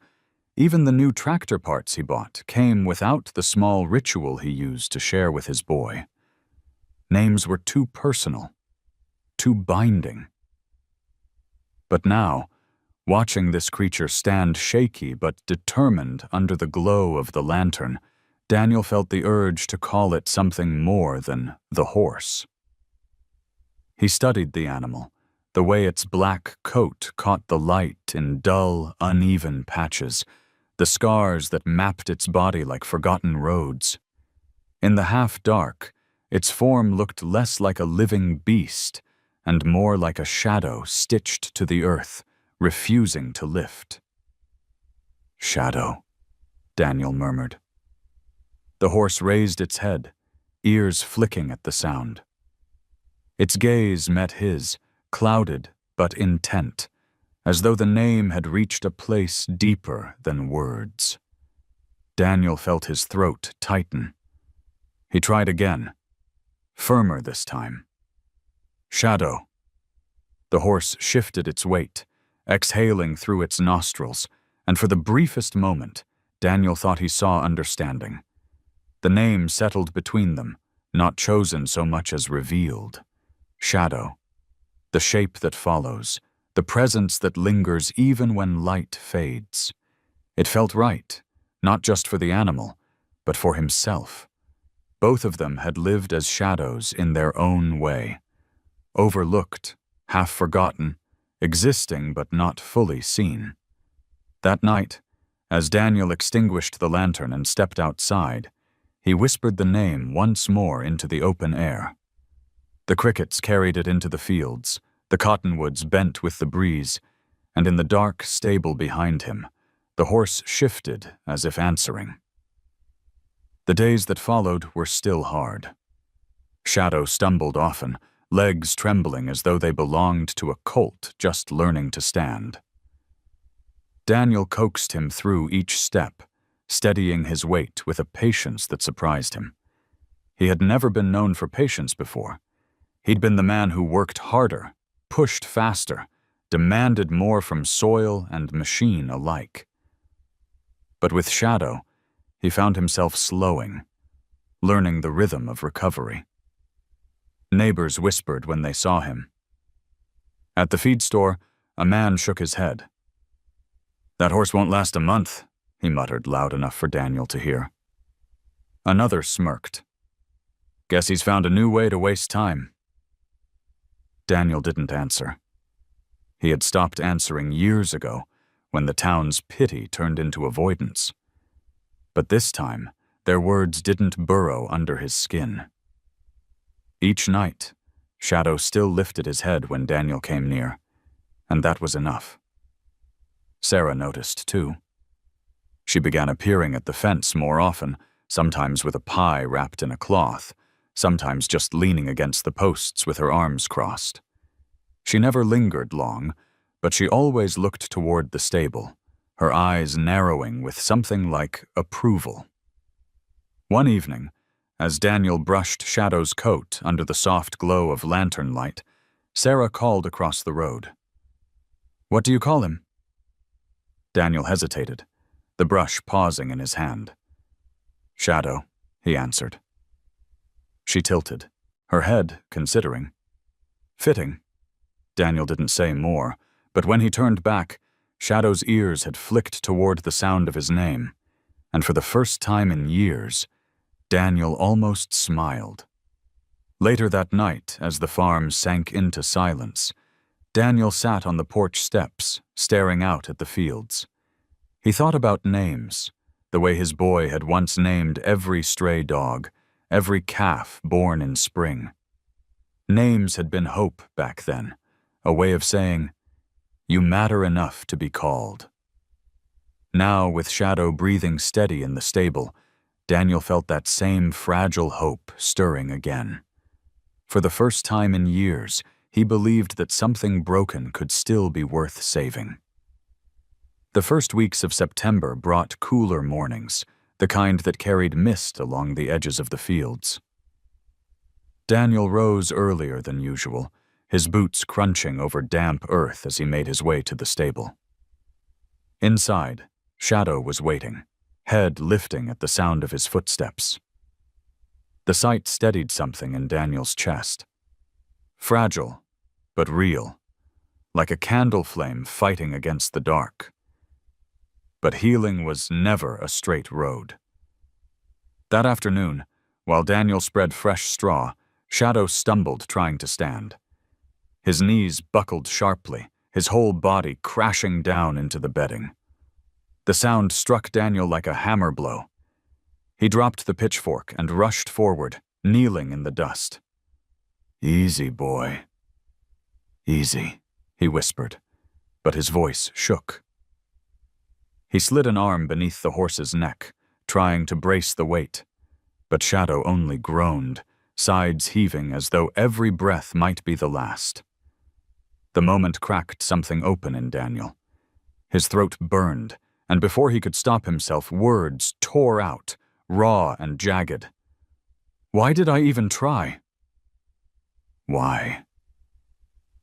even the new tractor parts he bought came without the small ritual he used to share with his boy. Names were too personal, too binding. But now, watching this creature stand shaky but determined under the glow of the lantern, Daniel felt the urge to call it something more than the horse. He studied the animal, the way its black coat caught the light in dull, uneven patches, the scars that mapped its body like forgotten roads. In the half-dark, its form looked less like a living beast and more like a shadow stitched to the earth, refusing to lift. "Shadow," Daniel murmured. The horse raised its head, ears flicking at the sound. Its gaze met his, clouded but intent, as though the name had reached a place deeper than words. Daniel felt his throat tighten. He tried again, firmer this time. "Shadow." The horse shifted its weight, exhaling through its nostrils, and for the briefest moment, Daniel thought he saw understanding. The name settled between them, not chosen so much as revealed. Shadow. The shape that follows, the presence that lingers even when light fades. It felt right, not just for the animal, but for himself. Both of them had lived as shadows in their own way. Overlooked, half forgotten, existing but not fully seen. That night, as Daniel extinguished the lantern and stepped outside, he whispered the name once more into the open air. The crickets carried it into the fields, the cottonwoods bent with the breeze, and in the dark stable behind him, the horse shifted as if answering. The days that followed were still hard. Shadow stumbled often, legs trembling as though they belonged to a colt just learning to stand. Daniel coaxed him through each step, steadying his weight with a patience that surprised him. He had never been known for patience before. He'd been the man who worked harder, pushed faster, demanded more from soil and machine alike. But with Shadow, he found himself slowing, learning the rhythm of recovery. Neighbors whispered when they saw him. At the feed store, a man shook his head. "That horse won't last a month," he muttered loud enough for Daniel to hear. Another smirked. Guess he's found a new way to waste time. Daniel didn't answer. He had stopped answering years ago, when the town's pity turned into avoidance. But this time, their words didn't burrow under his skin. Each night, Shadow still lifted his head when Daniel came near, and that was enough. Sarah noticed, too. She began appearing at the fence more often, sometimes with a pie wrapped in a cloth, sometimes just leaning against the posts with her arms crossed. She never lingered long, but she always looked toward the stable, her eyes narrowing with something like approval. One evening, as Daniel brushed Shadow's coat under the soft glow of lantern light, Sarah called across the road. "What do you call him?" Daniel hesitated, the brush pausing in his hand. "Shadow," he answered. She tilted, her head considering. Fitting. Daniel didn't say more, but when he turned back, Shadow's ears had flicked toward the sound of his name, and for the first time in years, Daniel almost smiled. Later that night, as the farm sank into silence, Daniel sat on the porch steps, staring out at the fields. He thought about names, the way his boy had once named every stray dog, every calf born in spring. Names had been hope back then, a way of saying, "You matter enough to be called." Now, with Shadow breathing steady in the stable, Daniel felt that same fragile hope stirring again. For the first time in years, he believed that something broken could still be worth saving. The first weeks of September brought cooler mornings, the kind that carried mist along the edges of the fields. Daniel rose earlier than usual, his boots crunching over damp earth as he made his way to the stable. Inside, Shadow was waiting, head lifting at the sound of his footsteps. The sight steadied something in Daniel's chest. Fragile, but real, like a candle flame fighting against the dark. But healing was never a straight road. That afternoon, while Daniel spread fresh straw, Shadow stumbled trying to stand. His knees buckled sharply, his whole body crashing down into the bedding. The sound struck Daniel like a hammer blow. He dropped the pitchfork and rushed forward, kneeling in the dust. "Easy, boy. Easy," he whispered, but his voice shook. He slid an arm beneath the horse's neck, trying to brace the weight, but Shadow only groaned, sides heaving as though every breath might be the last. The moment cracked something open in Daniel. His throat burned, and before he could stop himself, words tore out, raw and jagged. "Why did I even try?" "Why?"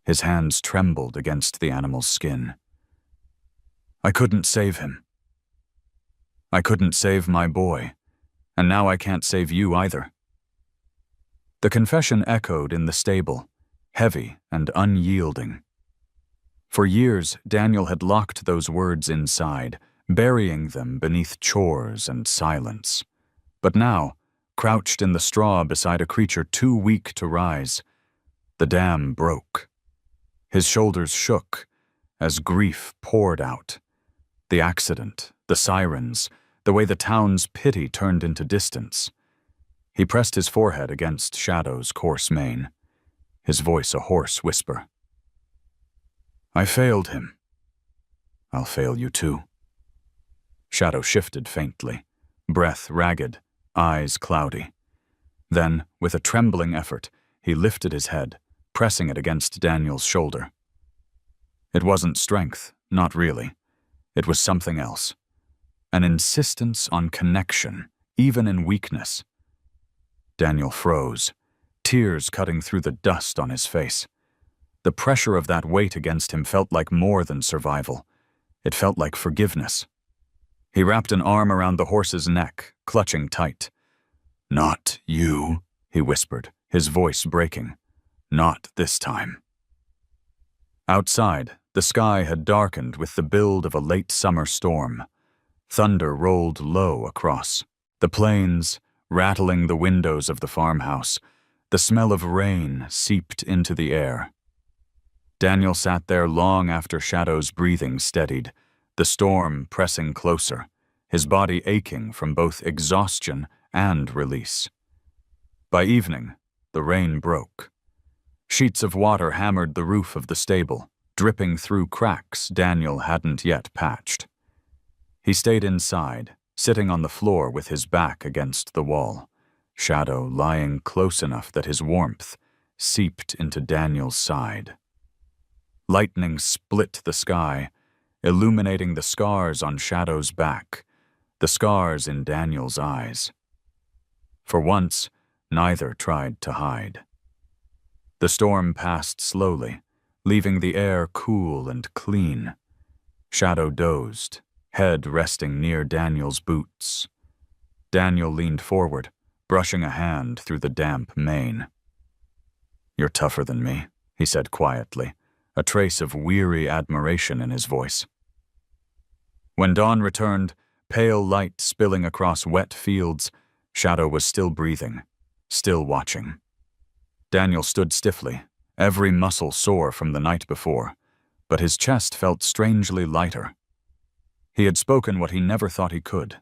His hands trembled against the animal's skin. "I couldn't save him. I couldn't save my boy, and now I can't save you either." The confession echoed in the stable, heavy and unyielding. For years, Daniel had locked those words inside, burying them beneath chores and silence. But now, crouched in the straw beside a creature too weak to rise, the dam broke. His shoulders shook as grief poured out. The accident, the sirens, the way the town's pity turned into distance. He pressed his forehead against Shadow's coarse mane, his voice a hoarse whisper. "I failed him. I'll fail you too." Shadow shifted faintly, breath ragged, eyes cloudy. Then, with a trembling effort, he lifted his head, pressing it against Daniel's shoulder. It wasn't strength, not really. It was something else. An insistence on connection, even in weakness. Daniel froze, tears cutting through the dust on his face. The pressure of that weight against him felt like more than survival. It felt like forgiveness. He wrapped an arm around the horse's neck, clutching tight. "Not you," he whispered, his voice breaking. "Not this time." Outside, the sky had darkened with the build of a late summer storm. Thunder rolled low across the plains, rattling the windows of the farmhouse. The smell of rain seeped into the air. Daniel sat there long after Shadow's breathing steadied, the storm pressing closer, his body aching from both exhaustion and release. By evening, the rain broke. Sheets of water hammered the roof of the stable, dripping through cracks Daniel hadn't yet patched. He stayed inside, sitting on the floor with his back against the wall, Shadow lying close enough that his warmth seeped into Daniel's side. Lightning split the sky, illuminating the scars on Shadow's back, the scars in Daniel's eyes. For once, neither tried to hide. The storm passed slowly, leaving the air cool and clean. Shadow dozed, head resting near Daniel's boots. Daniel leaned forward, brushing a hand through the damp mane. "You're tougher than me," he said quietly, a trace of weary admiration in his voice. When dawn returned, pale light spilling across wet fields, Shadow was still breathing, still watching. Daniel stood stiffly, every muscle sore from the night before, but his chest felt strangely lighter. He had spoken what he never thought he could.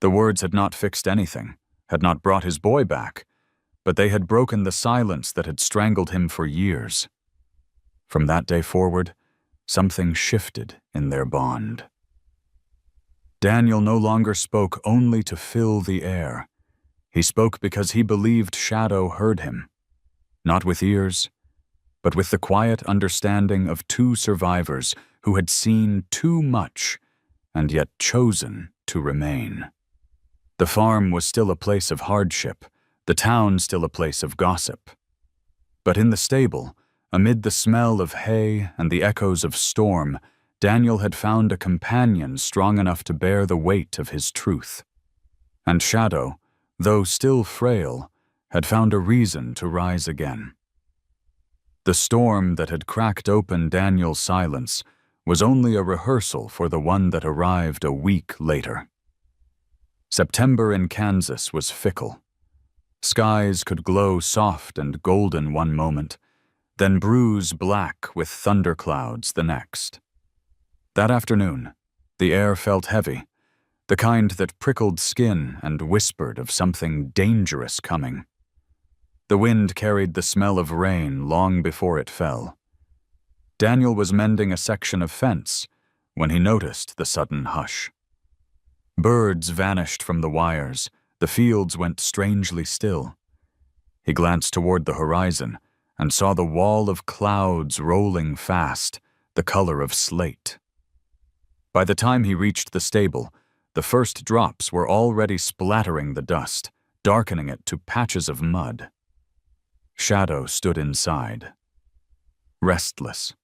The words had not fixed anything, had not brought his boy back, but they had broken the silence that had strangled him for years. From that day forward, something shifted in their bond. Daniel no longer spoke only to fill the air. He spoke because he believed Shadow heard him, not with ears, but with the quiet understanding of two survivors who had seen too much and yet chosen to remain. The farm was still a place of hardship, the town still a place of gossip. But in the stable, amid the smell of hay and the echoes of storm, Daniel had found a companion strong enough to bear the weight of his truth. And Shadow, though still frail, had found a reason to rise again. The storm that had cracked open Daniel's silence was only a rehearsal for the one that arrived a week later. September in Kansas was fickle. Skies could glow soft and golden one moment, then bruise black with thunderclouds the next. That afternoon, the air felt heavy, the kind that prickled skin and whispered of something dangerous coming. The wind carried the smell of rain long before it fell. Daniel was mending a section of fence when he noticed the sudden hush. Birds vanished from the wires, the fields went strangely still. He glanced toward the horizon and saw the wall of clouds rolling fast, the color of slate. By the time he reached the stable, the first drops were already splattering the dust, darkening it to patches of mud. Shadow stood inside, restless.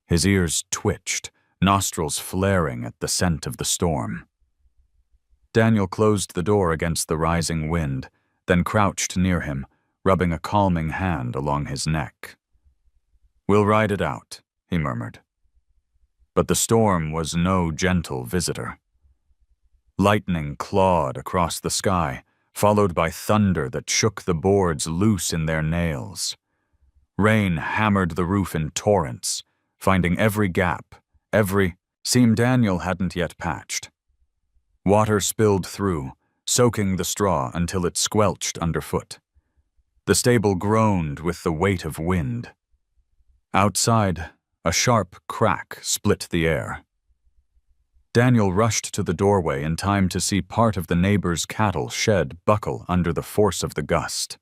His ears twitched, nostrils flaring at the scent of the storm. Daniel closed the door against the rising wind, then crouched near him, rubbing a calming hand along his neck. "We'll ride it out," he murmured. But the storm was no gentle visitor. Lightning clawed across the sky, followed by thunder that shook the boards loose in their nails. Rain hammered the roof in torrents, finding every gap, every seam Daniel hadn't yet patched. Water spilled through, soaking the straw until it squelched underfoot. The stable groaned with the weight of wind. Outside, a sharp crack split the air. Daniel rushed to the doorway in time to see part of the neighbor's cattle shed buckle under the force of the gust.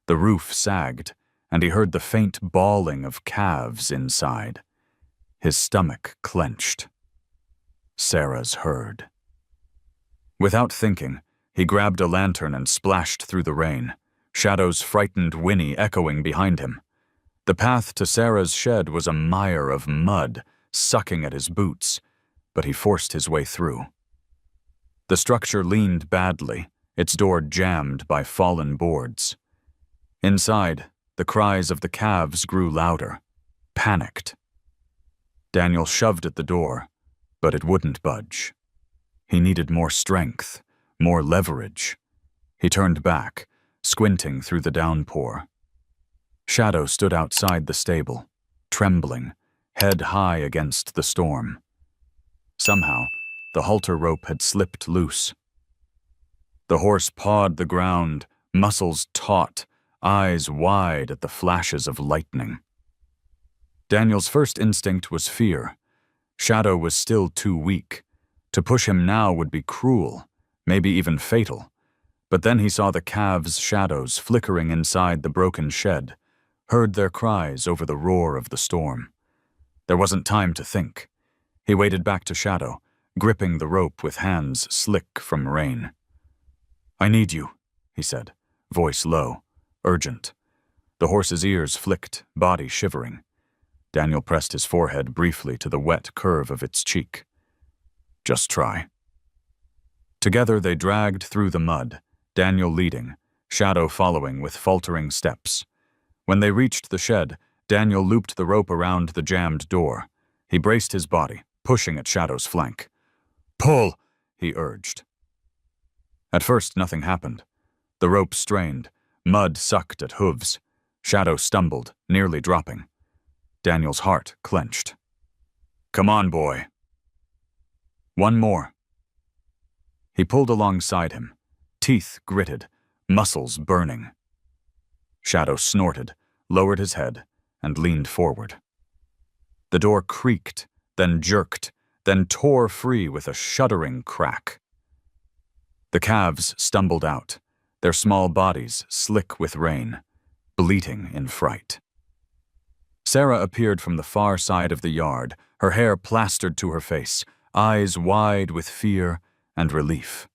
The roof sagged, and he heard the faint bawling of calves inside. His stomach clenched. Sarah's herd. Without thinking, he grabbed a lantern and splashed through the rain, Shadow's frightened whinny echoing behind him. The path to Sarah's shed was a mire of mud, sucking at his boots, but he forced his way through. The structure leaned badly, its door jammed by fallen boards. Inside, the cries of the calves grew louder, panicked. Daniel shoved at the door, but it wouldn't budge. He needed more strength, more leverage. He turned back, squinting through the downpour. Shadow stood outside the stable, trembling, head high against the storm. Somehow, the halter rope had slipped loose. The horse pawed the ground, muscles taut, eyes wide at the flashes of lightning. Daniel's first instinct was fear. Shadow was still too weak. To push him now would be cruel, maybe even fatal. But then he saw the calves' shadows flickering inside the broken shed, heard their cries over the roar of the storm. There wasn't time to think. He waded back to Shadow, gripping the rope with hands slick from rain. "I need you," he said, voice low, urgent. The horse's ears flicked, body shivering. Daniel pressed his forehead briefly to the wet curve of its cheek. "Just try." Together they dragged through the mud, Daniel leading, Shadow following with faltering steps. When they reached the shed, Daniel looped the rope around the jammed door. He braced his body, pushing at Shadow's flank. "Pull!" he urged. At first, nothing happened. The rope strained, mud sucked at hooves. Shadow stumbled, nearly dropping. Daniel's heart clenched. "Come on, boy." "One more." He pulled alongside him, teeth gritted, muscles burning. Shadow snorted, lowered his head, and leaned forward. The door creaked, then jerked, then tore free with a shuddering crack. The calves stumbled out, their small bodies slick with rain, bleating in fright. Sarah appeared from the far side of the yard, her hair plastered to her face, eyes wide with fear and relief.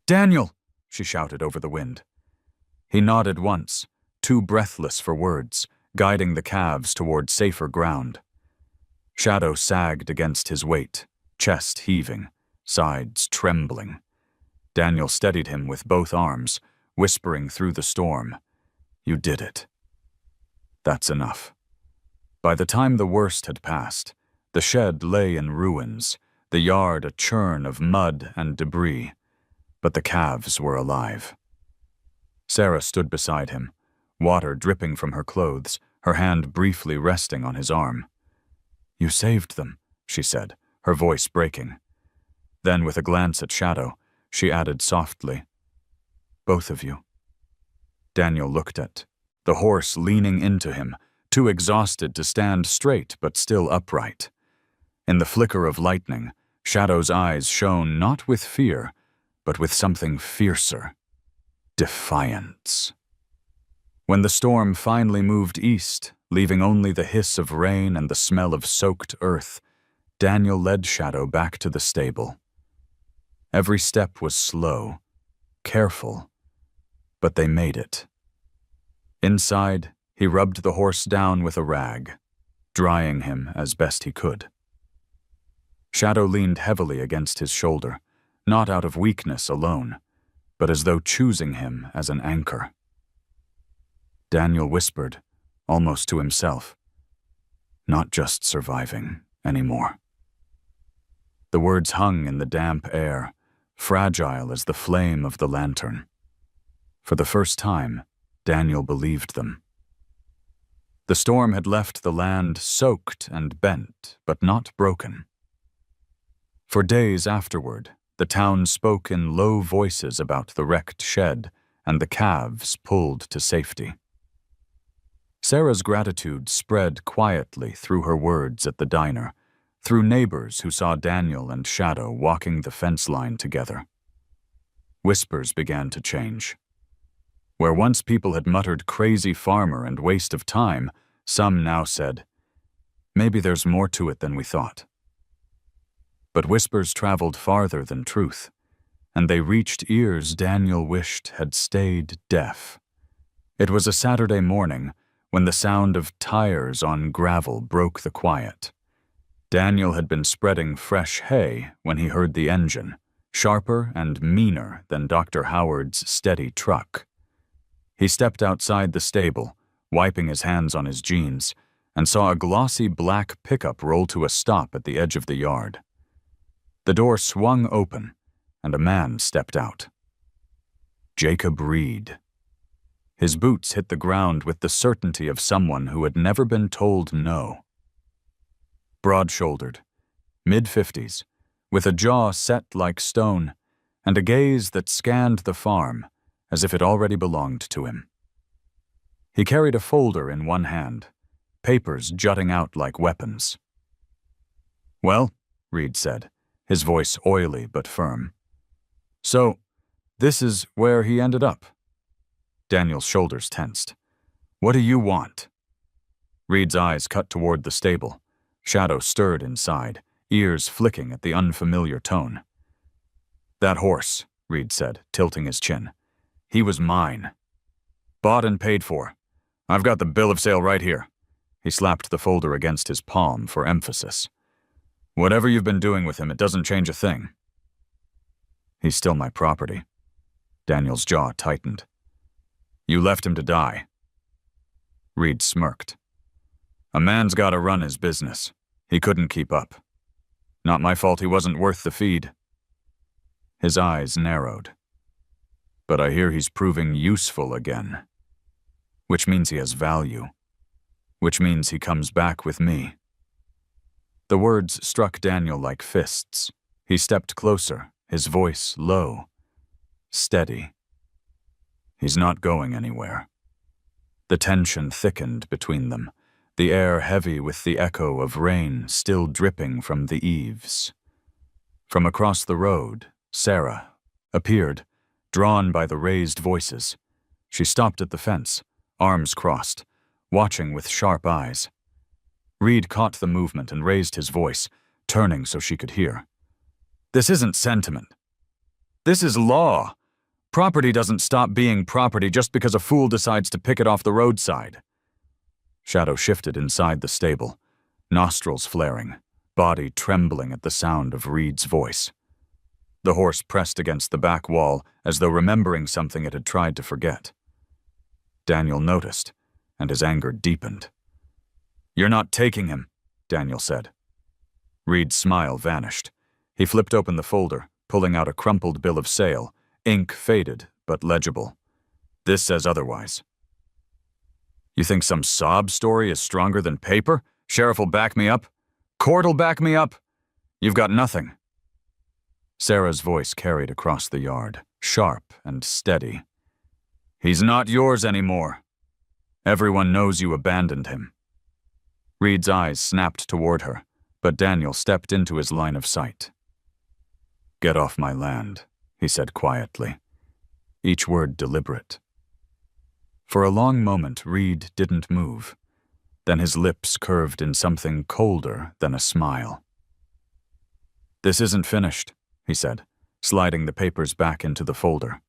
"Daniel!" she shouted over the wind. He nodded once, too breathless for words, guiding the calves toward safer ground. Shadow sagged against his weight, chest heaving, sides trembling. Daniel steadied him with both arms, whispering through the storm, "You did it. That's enough." By the time the worst had passed, the shed lay in ruins, the yard a churn of mud and debris, but the calves were alive. Sarah stood beside him, water dripping from her clothes, her hand briefly resting on his arm. "You saved them," she said, her voice breaking. Then, with a glance at Shadow, she added softly, "Both of you." Daniel looked at the horse leaning into him, too exhausted to stand straight but still upright. In the flicker of lightning, Shadow's eyes shone not with fear, but with something fiercer. Defiance. When the storm finally moved east, leaving only the hiss of rain and the smell of soaked earth, Daniel led Shadow back to the stable. Every step was slow, careful, but they made it. Inside, he rubbed the horse down with a rag, drying him as best he could. Shadow leaned heavily against his shoulder, not out of weakness alone, but as though choosing him as an anchor. Daniel whispered, almost to himself, "Not just surviving anymore." The words hung in the damp air, fragile as the flame of the lantern. For the first time, Daniel believed them. The storm had left the land soaked and bent, but not broken. For days afterward, the town spoke in low voices about the wrecked shed and the calves pulled to safety. Sarah's gratitude spread quietly through her words at the diner, through neighbors who saw Daniel and Shadow walking the fence line together. Whispers began to change. Where once people had muttered crazy farmer and waste of time, some now said, "Maybe there's more to it than we thought." But whispers traveled farther than truth, and they reached ears Daniel wished had stayed deaf. It was a Saturday morning when the sound of tires on gravel broke the quiet. Daniel had been spreading fresh hay when he heard the engine, sharper and meaner than Dr. Howard's steady truck. He stepped outside the stable, wiping his hands on his jeans, and saw a glossy black pickup roll to a stop at the edge of the yard. The door swung open, and a man stepped out. Jacob Reed. His boots hit the ground with the certainty of someone who had never been told no. Broad-shouldered, mid-50s, with a jaw set like stone, and a gaze that scanned the farm as if it already belonged to him. He carried a folder in one hand, papers jutting out like weapons. "Well," Reed said, his voice oily but firm. "So, this is where he ended up." Daniel's shoulders tensed. "What do you want?" Reed's eyes cut toward the stable. Shadow stirred inside, ears flicking at the unfamiliar tone. "That horse," Reed said, tilting his chin. "He was mine. Bought and paid for. I've got the bill of sale right here." He slapped the folder against his palm for emphasis. "Whatever you've been doing with him, it doesn't change a thing." "He's still my property." Daniel's jaw tightened. "You left him to die." Reed smirked. "A man's got to run his business. He couldn't keep up. Not my fault he wasn't worth the feed." His eyes narrowed. "But I hear he's proving useful again. Which means he has value. Which means he comes back with me." The words struck Daniel like fists. He stepped closer, his voice low, steady. "He's not going anywhere." The tension thickened between them, the air heavy with the echo of rain still dripping from the eaves. From across the road, Sarah appeared, drawn by the raised voices. She stopped at the fence, arms crossed, watching with sharp eyes. Reed caught the movement and raised his voice, turning so she could hear. "This isn't sentiment. This is law. Property doesn't stop being property just because a fool decides to pick it off the roadside." Shadow shifted inside the stable, nostrils flaring, body trembling at the sound of Reed's voice. The horse pressed against the back wall as though remembering something it had tried to forget. Daniel noticed, and his anger deepened. "You're not taking him," Daniel said. Reed's smile vanished. He flipped open the folder, pulling out a crumpled bill of sale, ink faded but legible. "This says otherwise." "You think some sob story is stronger than paper? Sheriff will back me up? Court'll back me up? You've got nothing." Sarah's voice carried across the yard, sharp and steady. "He's not yours anymore. Everyone knows you abandoned him." Reed's eyes snapped toward her, but Daniel stepped into his line of sight. "Get off my land," he said quietly, each word deliberate. For a long moment, Reed didn't move. Then his lips curved in something colder than a smile. "This isn't finished," he said, sliding the papers back into the folder.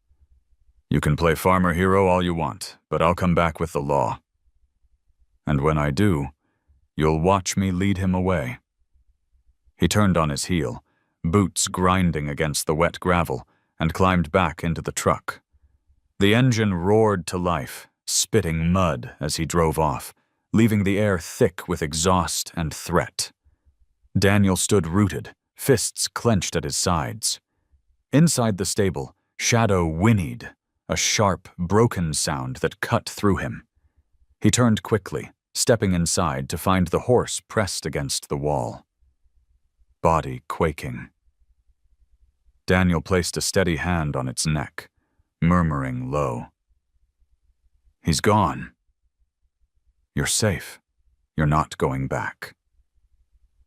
"You can play farmer hero all you want, but I'll come back with the law. And when I do, you'll watch me lead him away." He turned on his heel, boots grinding against the wet gravel, and climbed back into the truck. The engine roared to life, spitting mud as he drove off, leaving the air thick with exhaust and threat. Daniel stood rooted, fists clenched at his sides. Inside the stable, Shadow whinnied, a sharp, broken sound that cut through him. He turned quickly, stepping inside to find the horse pressed against the wall, body quaking. Daniel placed a steady hand on its neck, murmuring low. "He's gone. You're safe. You're not going back."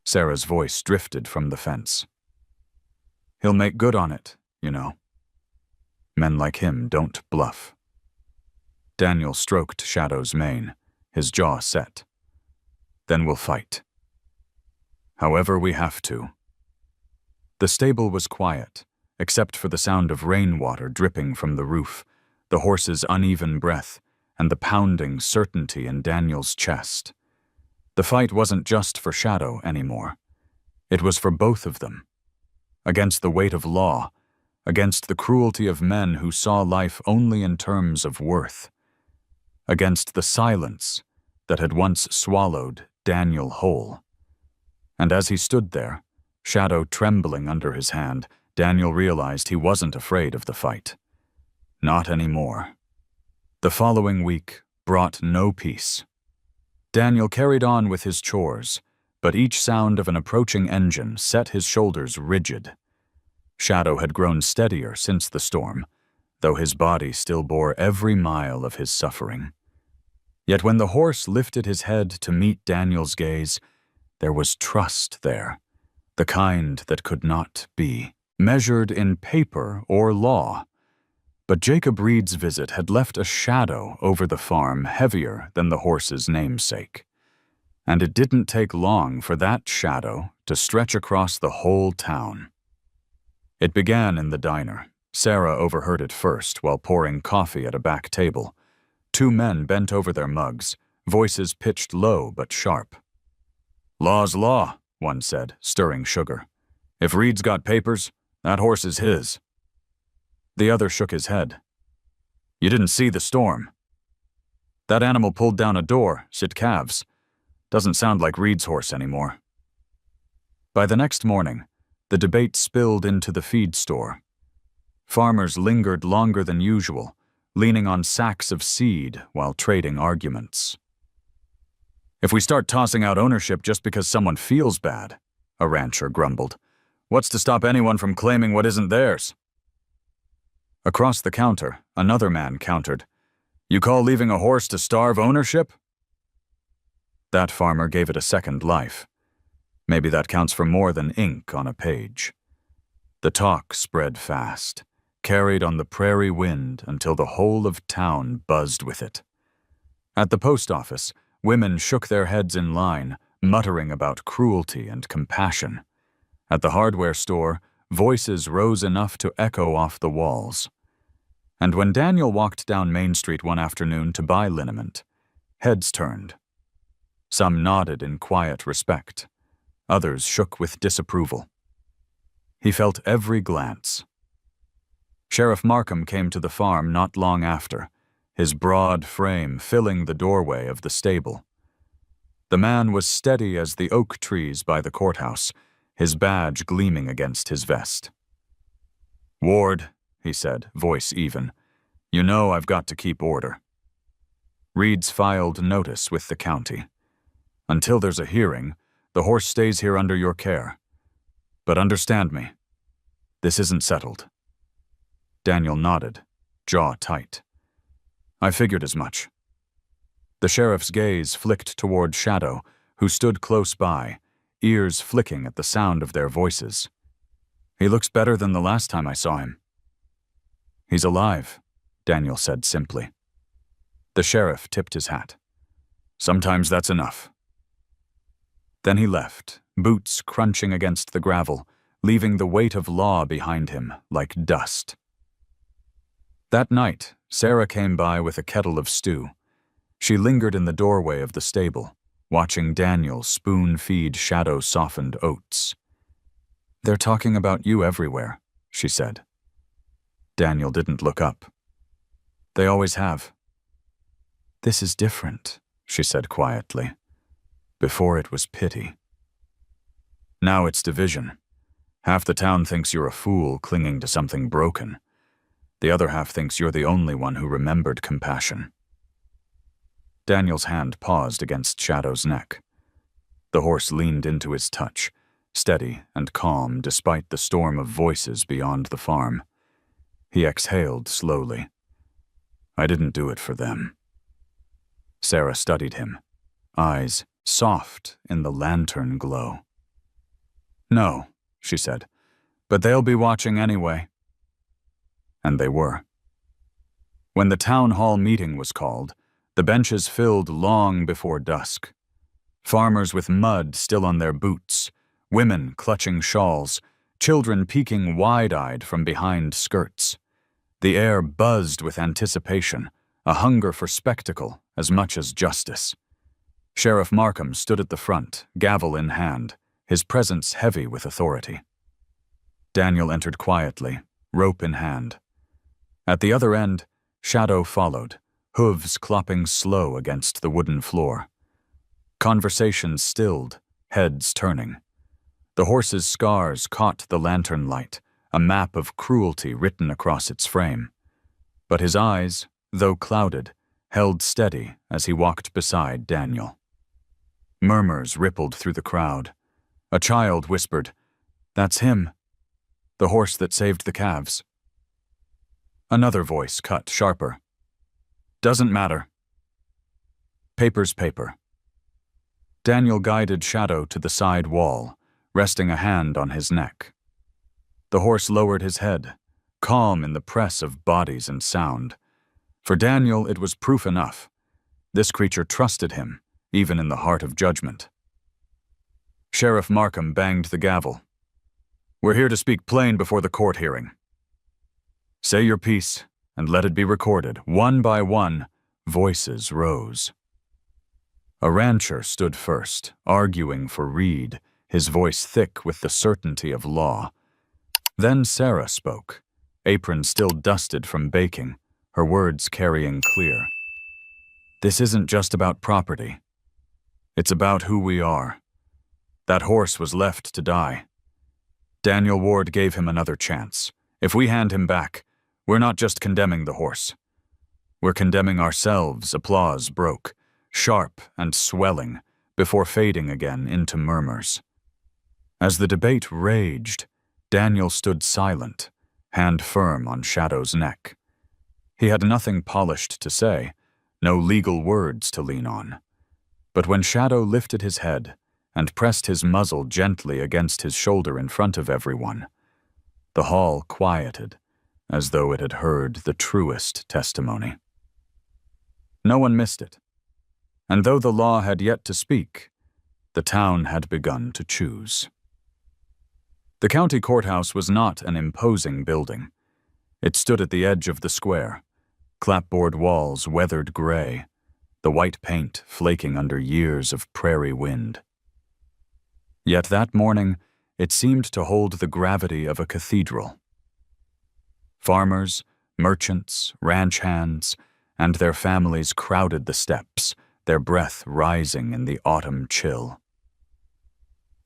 Sarah's voice drifted from the fence. "He'll make good on it, you know. Men like him don't bluff." Daniel stroked Shadow's mane, his jaw set. "Then we'll fight. However we have to." The stable was quiet, except for the sound of rainwater dripping from the roof, the horse's uneven breath, and the pounding certainty in Daniel's chest. The fight wasn't just for Shadow anymore. It was for both of them. Against the weight of law, against the cruelty of men who saw life only in terms of worth. Against the silence that had once swallowed Daniel whole. And as he stood there, Shadow trembling under his hand, Daniel realized he wasn't afraid of the fight. Not anymore. The following week brought no peace. Daniel carried on with his chores, but each sound of an approaching engine set his shoulders rigid. Shadow had grown steadier since the storm, though his body still bore every mile of his suffering. Yet when the horse lifted his head to meet Daniel's gaze, there was trust there, the kind that could not be measured in paper or law. But Jacob Reed's visit had left a shadow over the farm heavier than the horse's namesake. And it didn't take long for that shadow to stretch across the whole town. It began in the diner. Sarah overheard it first while pouring coffee at a back table. Two men bent over their mugs, voices pitched low but sharp. "Law's law," one said, stirring sugar. "If Reed's got papers, that horse is his." The other shook his head. "You didn't see the storm. That animal pulled down a door, sit calves. Doesn't sound like Reed's horse anymore." By the next morning, the debate spilled into the feed store. Farmers lingered longer than usual, leaning on sacks of seed while trading arguments. "If we start tossing out ownership just because someone feels bad," a rancher grumbled, "what's to stop anyone from claiming what isn't theirs?" Across the counter, another man countered, "You call leaving a horse to starve ownership?" That farmer gave it a second life. Maybe that counts for more than ink on a page. The talk spread fast, carried on the prairie wind until the whole of town buzzed with it. At the post office, women shook their heads in line, muttering about cruelty and compassion. At the hardware store, voices rose enough to echo off the walls. And when Daniel walked down Main Street one afternoon to buy liniment, heads turned. Some nodded in quiet respect. Others shook with disapproval. He felt every glance. Sheriff Markham came to the farm not long after, his broad frame filling the doorway of the stable. The man was steady as the oak trees by the courthouse, his badge gleaming against his vest. "Ward," he said, voice even, "you know I've got to keep order." Reed's filed notice with the county. "Until there's a hearing, the horse stays here under your care. But understand me, this isn't settled." Daniel nodded, jaw tight. "I figured as much." The sheriff's gaze flicked toward Shadow, who stood close by, ears flicking at the sound of their voices. "He looks better than the last time I saw him." "He's alive," Daniel said simply. The sheriff tipped his hat. "Sometimes that's enough." Then he left, boots crunching against the gravel, leaving the weight of law behind him like dust. That night, Sarah came by with a kettle of stew. She lingered in the doorway of the stable, watching Daniel spoon-feed shadow-softened oats. "They're talking about you everywhere," she said. Daniel didn't look up. "They always have." "This is different," she said quietly. "Before it was pity. Now it's division. Half the town thinks you're a fool clinging to something broken. The other half thinks you're the only one who remembered compassion." Daniel's hand paused against Shadow's neck. The horse leaned into his touch, steady and calm despite the storm of voices beyond the farm. He exhaled slowly. "I didn't do it for them." Sarah studied him, eyes soft in the lantern glow. "No," she said, "but they'll be watching anyway." And they were. When the town hall meeting was called, the benches filled long before dusk. Farmers with mud still on their boots, women clutching shawls, children peeking wide-eyed from behind skirts. The air buzzed with anticipation, a hunger for spectacle as much as justice. Sheriff Markham stood at the front, gavel in hand, his presence heavy with authority. Daniel entered quietly, rope in hand. At the other end, Shadow followed, hooves clopping slow against the wooden floor. Conversation stilled, heads turning. The horse's scars caught the lantern light, a map of cruelty written across its frame. But his eyes, though clouded, held steady as he walked beside Daniel. Murmurs rippled through the crowd. A child whispered, "That's him, the horse that saved the calves." Another voice cut sharper. "Doesn't matter. Paper's paper." Daniel guided Shadow to the side wall, resting a hand on his neck. The horse lowered his head, calm in the press of bodies and sound. For Daniel, it was proof enough. This creature trusted him, even in the heart of judgment. Sheriff Markham banged the gavel. "We're here to speak plain before the court hearing. Say your piece, and let it be recorded." One by one, voices rose. A rancher stood first, arguing for Reed, his voice thick with the certainty of law. Then Sarah spoke, apron still dusted from baking, her words carrying clear. "This isn't just about property. It's about who we are. That horse was left to die. Daniel Ward gave him another chance. If we hand him back, we're not just condemning the horse. We're condemning ourselves." Applause broke, sharp and swelling, before fading again into murmurs. As the debate raged, Daniel stood silent, hand firm on Shadow's neck. He had nothing polished to say, no legal words to lean on. But when Shadow lifted his head and pressed his muzzle gently against his shoulder in front of everyone, the hall quieted, as though it had heard the truest testimony. No one missed it. And though the law had yet to speak, the town had begun to choose. The county courthouse was not an imposing building. It stood at the edge of the square, clapboard walls weathered gray, the white paint flaking under years of prairie wind. Yet that morning, it seemed to hold the gravity of a cathedral. Farmers, merchants, ranch hands, and their families crowded the steps, their breath rising in the autumn chill.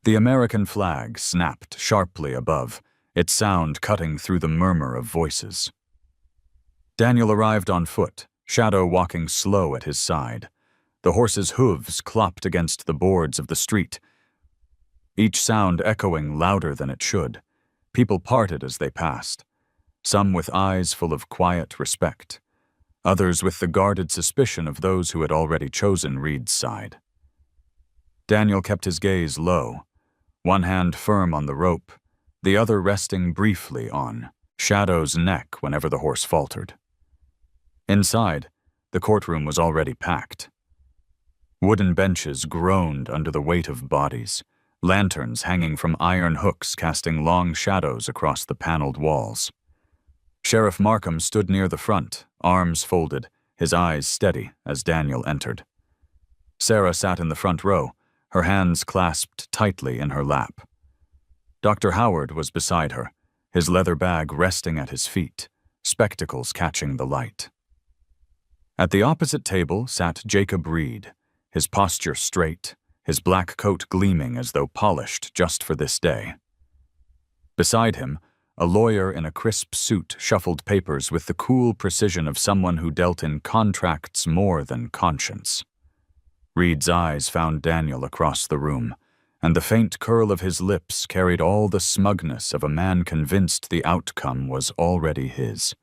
The American flag snapped sharply above, its sound cutting through the murmur of voices. Daniel arrived on foot, Shadow walking slow at his side. The horse's hooves clopped against the boards of the street, each sound echoing louder than it should. People parted as they passed, some with eyes full of quiet respect, others with the guarded suspicion of those who had already chosen Reed's side. Daniel kept his gaze low, one hand firm on the rope, the other resting briefly on Shadow's neck whenever the horse faltered. Inside, the courtroom was already packed. Wooden benches groaned under the weight of bodies, lanterns hanging from iron hooks casting long shadows across the paneled walls. Sheriff Markham stood near the front, arms folded, his eyes steady as Daniel entered. Sarah sat in the front row, her hands clasped tightly in her lap. Dr. Howard was beside her, his leather bag resting at his feet, spectacles catching the light. At the opposite table sat Jacob Reed, his posture straight, his black coat gleaming as though polished just for this day. Beside him, a lawyer in a crisp suit shuffled papers with the cool precision of someone who dealt in contracts more than conscience. Reed's eyes found Daniel across the room, and the faint curl of his lips carried all the smugness of a man convinced the outcome was already his.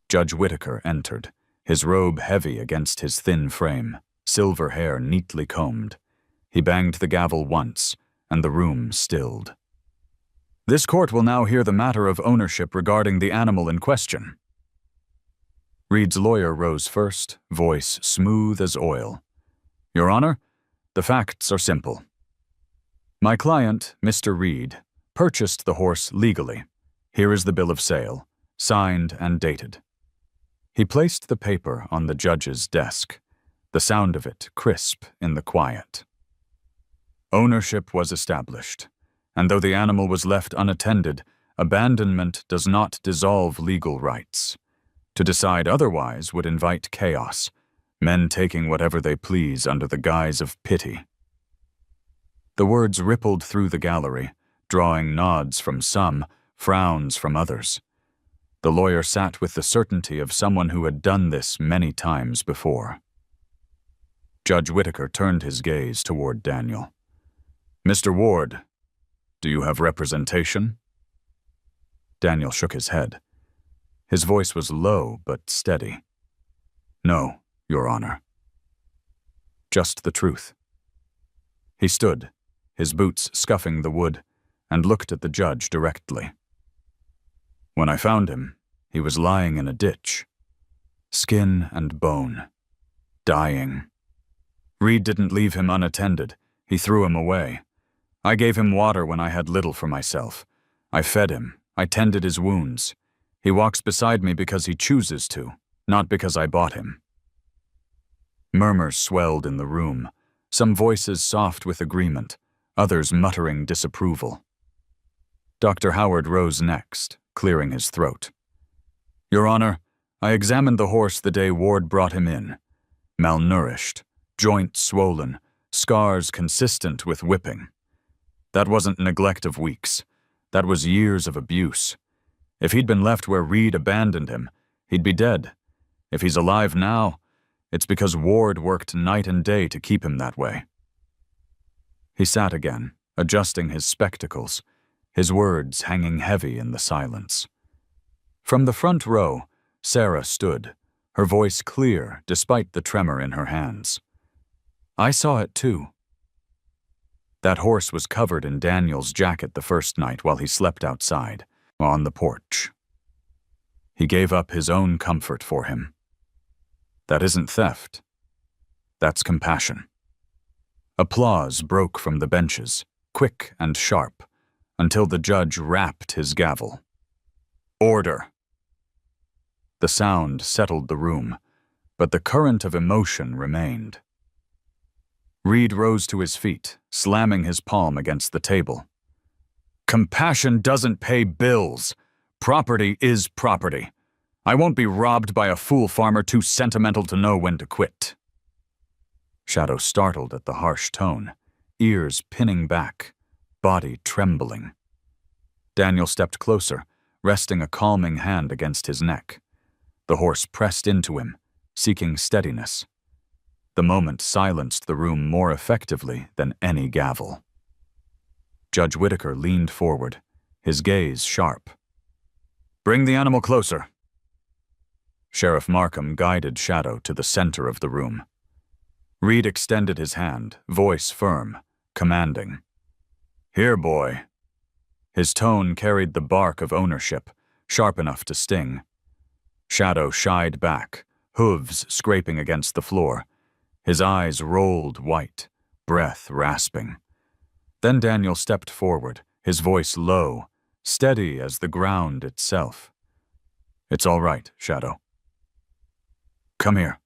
Judge Whitaker entered, his robe heavy against his thin frame, silver hair neatly combed. He banged the gavel once, and the room stilled. "This court will now hear the matter of ownership regarding the animal in question." Reed's lawyer rose first, voice smooth as oil. "Your Honor, the facts are simple. My client, Mr. Reed, purchased the horse legally. Here is the bill of sale, signed and dated." He placed the paper on the judge's desk, the sound of it crisp in the quiet. Ownership was established, and though the animal was left unattended, abandonment does not dissolve legal rights. To decide otherwise would invite chaos, men taking whatever they please under the guise of pity. The words rippled through the gallery, drawing nods from some, frowns from others. The lawyer sat with the certainty of someone who had done this many times before. Judge Whitaker turned his gaze toward Daniel. "Mr. Ward, do you have representation?" Daniel shook his head. His voice was low but steady. "No, Your Honor." Just the truth. He stood, his boots scuffing the wood, and looked at the judge directly. "When I found him, he was lying in a ditch. Skin and bone. Dying. Reed didn't leave him unattended. He threw him away. I gave him water when I had little for myself. I fed him. I tended his wounds. He walks beside me because he chooses to, not because I bought him." Murmurs swelled in the room, some voices soft with agreement, others muttering disapproval. Dr. Howard rose next, clearing his throat. "Your Honor, I examined the horse the day Ward brought him in. Malnourished, joints swollen, scars consistent with whipping. That wasn't neglect of weeks. That was years of abuse. If he'd been left where Reed abandoned him, he'd be dead. If he's alive now, it's because Ward worked night and day to keep him that way." He sat again, adjusting his spectacles, his words hanging heavy in the silence. From the front row, Sarah stood, her voice clear despite the tremor in her hands. "I saw it too. That horse was covered in Daniel's jacket the first night while he slept outside, on the porch. He gave up his own comfort for him. That isn't theft. That's compassion." Applause broke from the benches, quick and sharp, until the judge rapped his gavel. "Order!" The sound settled the room, but the current of emotion remained. Reed rose to his feet, slamming his palm against the table. "Compassion doesn't pay bills. Property is property. I won't be robbed by a fool farmer too sentimental to know when to quit." Shadow startled at the harsh tone, ears pinning back, body trembling. Daniel stepped closer, resting a calming hand against his neck. The horse pressed into him, seeking steadiness. The moment silenced the room more effectively than any gavel. Judge Whitaker leaned forward, his gaze sharp. "Bring the animal closer." Sheriff Markham guided Shadow to the center of the room. Reed extended his hand, voice firm, commanding. "Here, boy." His tone carried the bark of ownership, sharp enough to sting. Shadow shied back, hooves scraping against the floor. His eyes rolled white, breath rasping. Then Daniel stepped forward, his voice low, steady as the ground itself. "It's all right, Shadow. Come here."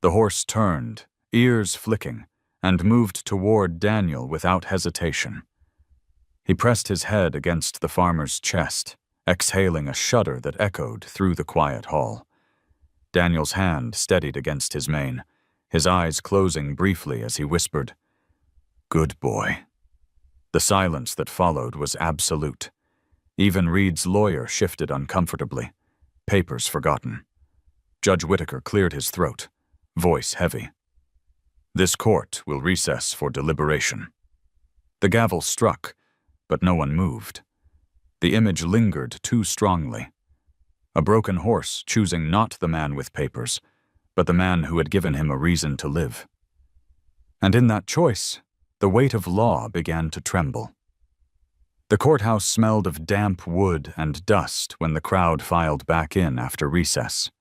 The horse turned, ears flicking, and moved toward Daniel without hesitation. He pressed his head against the farmer's chest, exhaling a shudder that echoed through the quiet hall. Daniel's hand steadied against his mane, his eyes closing briefly as he whispered, "Good boy." The silence that followed was absolute. Even Reed's lawyer shifted uncomfortably, papers forgotten. Judge Whitaker cleared his throat, voice heavy. "This court will recess for deliberation." The gavel struck, but no one moved. The image lingered too strongly. A broken horse choosing not the man with papers, but the man who had given him a reason to live. And in that choice, the weight of law began to tremble. The courthouse smelled of damp wood and dust when the crowd filed back in after recess.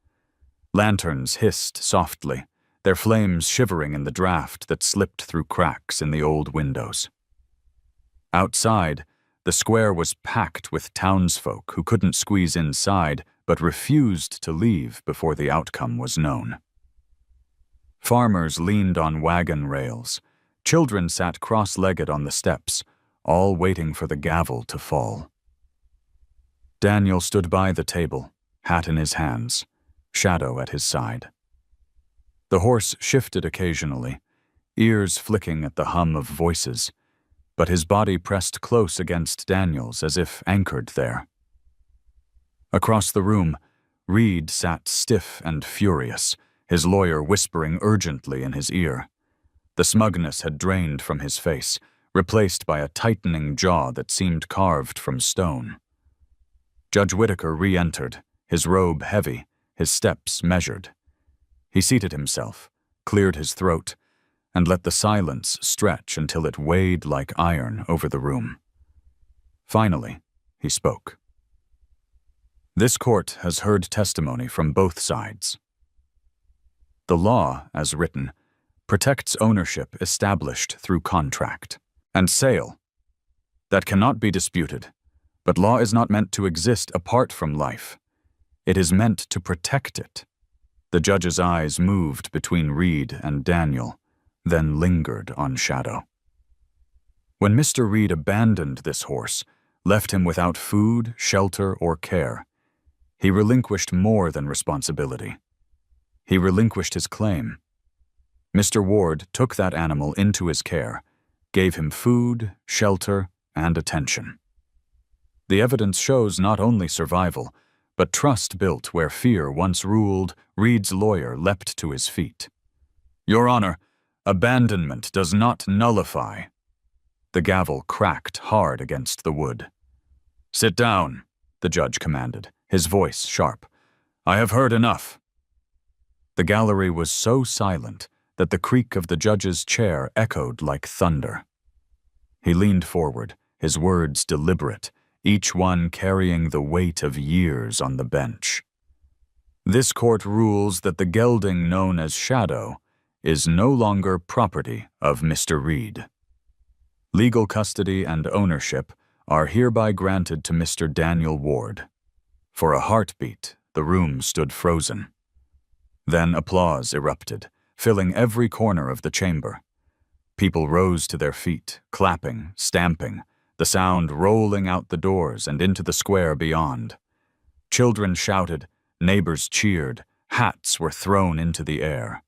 Lanterns hissed softly, their flames shivering in the draft that slipped through cracks in the old windows. Outside, the square was packed with townsfolk who couldn't squeeze inside but refused to leave before the outcome was known. Farmers leaned on wagon rails. Children sat cross-legged on the steps, all waiting for the gavel to fall. Daniel stood by the table, hat in his hands, Shadow at his side. The horse shifted occasionally, ears flicking at the hum of voices. but his body pressed close against Daniel's as if anchored there. Across the room, Reed sat stiff and furious, his lawyer whispering urgently in his ear. The smugness had drained from his face, replaced by a tightening jaw that seemed carved from stone. Judge Whitaker re-entered, his robe heavy, his steps measured. He seated himself, cleared his throat, and let the silence stretch until it weighed like iron over the room. Finally, he spoke. This court has heard testimony from both sides. The law, as written, protects ownership established through contract and sale. That cannot be disputed, but law is not meant to exist apart from life. It is meant to protect it. The judge's eyes moved between Reed and Daniel, then lingered on Shadow. When Mr. Reed abandoned this horse, left him without food, shelter, or care, he relinquished more than responsibility. He relinquished his claim. Mr. Ward took that animal into his care, gave him food, shelter, and attention. The evidence shows not only survival, but trust built where fear once ruled. Reed's lawyer leapt to his feet. "Your Honor, abandonment does not nullify." The gavel cracked hard against the wood. "Sit down," the judge commanded, his voice sharp. "I have heard enough." The gallery was so silent that the creak of the judge's chair echoed like thunder. He leaned forward, his words deliberate, each one carrying the weight of years on the bench. "This court rules that the gelding known as Shadow is no longer property of Mr. Reed. Legal custody and ownership are hereby granted to Mr. Daniel Ward." For a heartbeat, the room stood frozen. Then applause erupted, filling every corner of the chamber. People rose to their feet, clapping, stamping, the sound rolling out the doors and into the square beyond. Children shouted, neighbors cheered, hats were thrown into the air.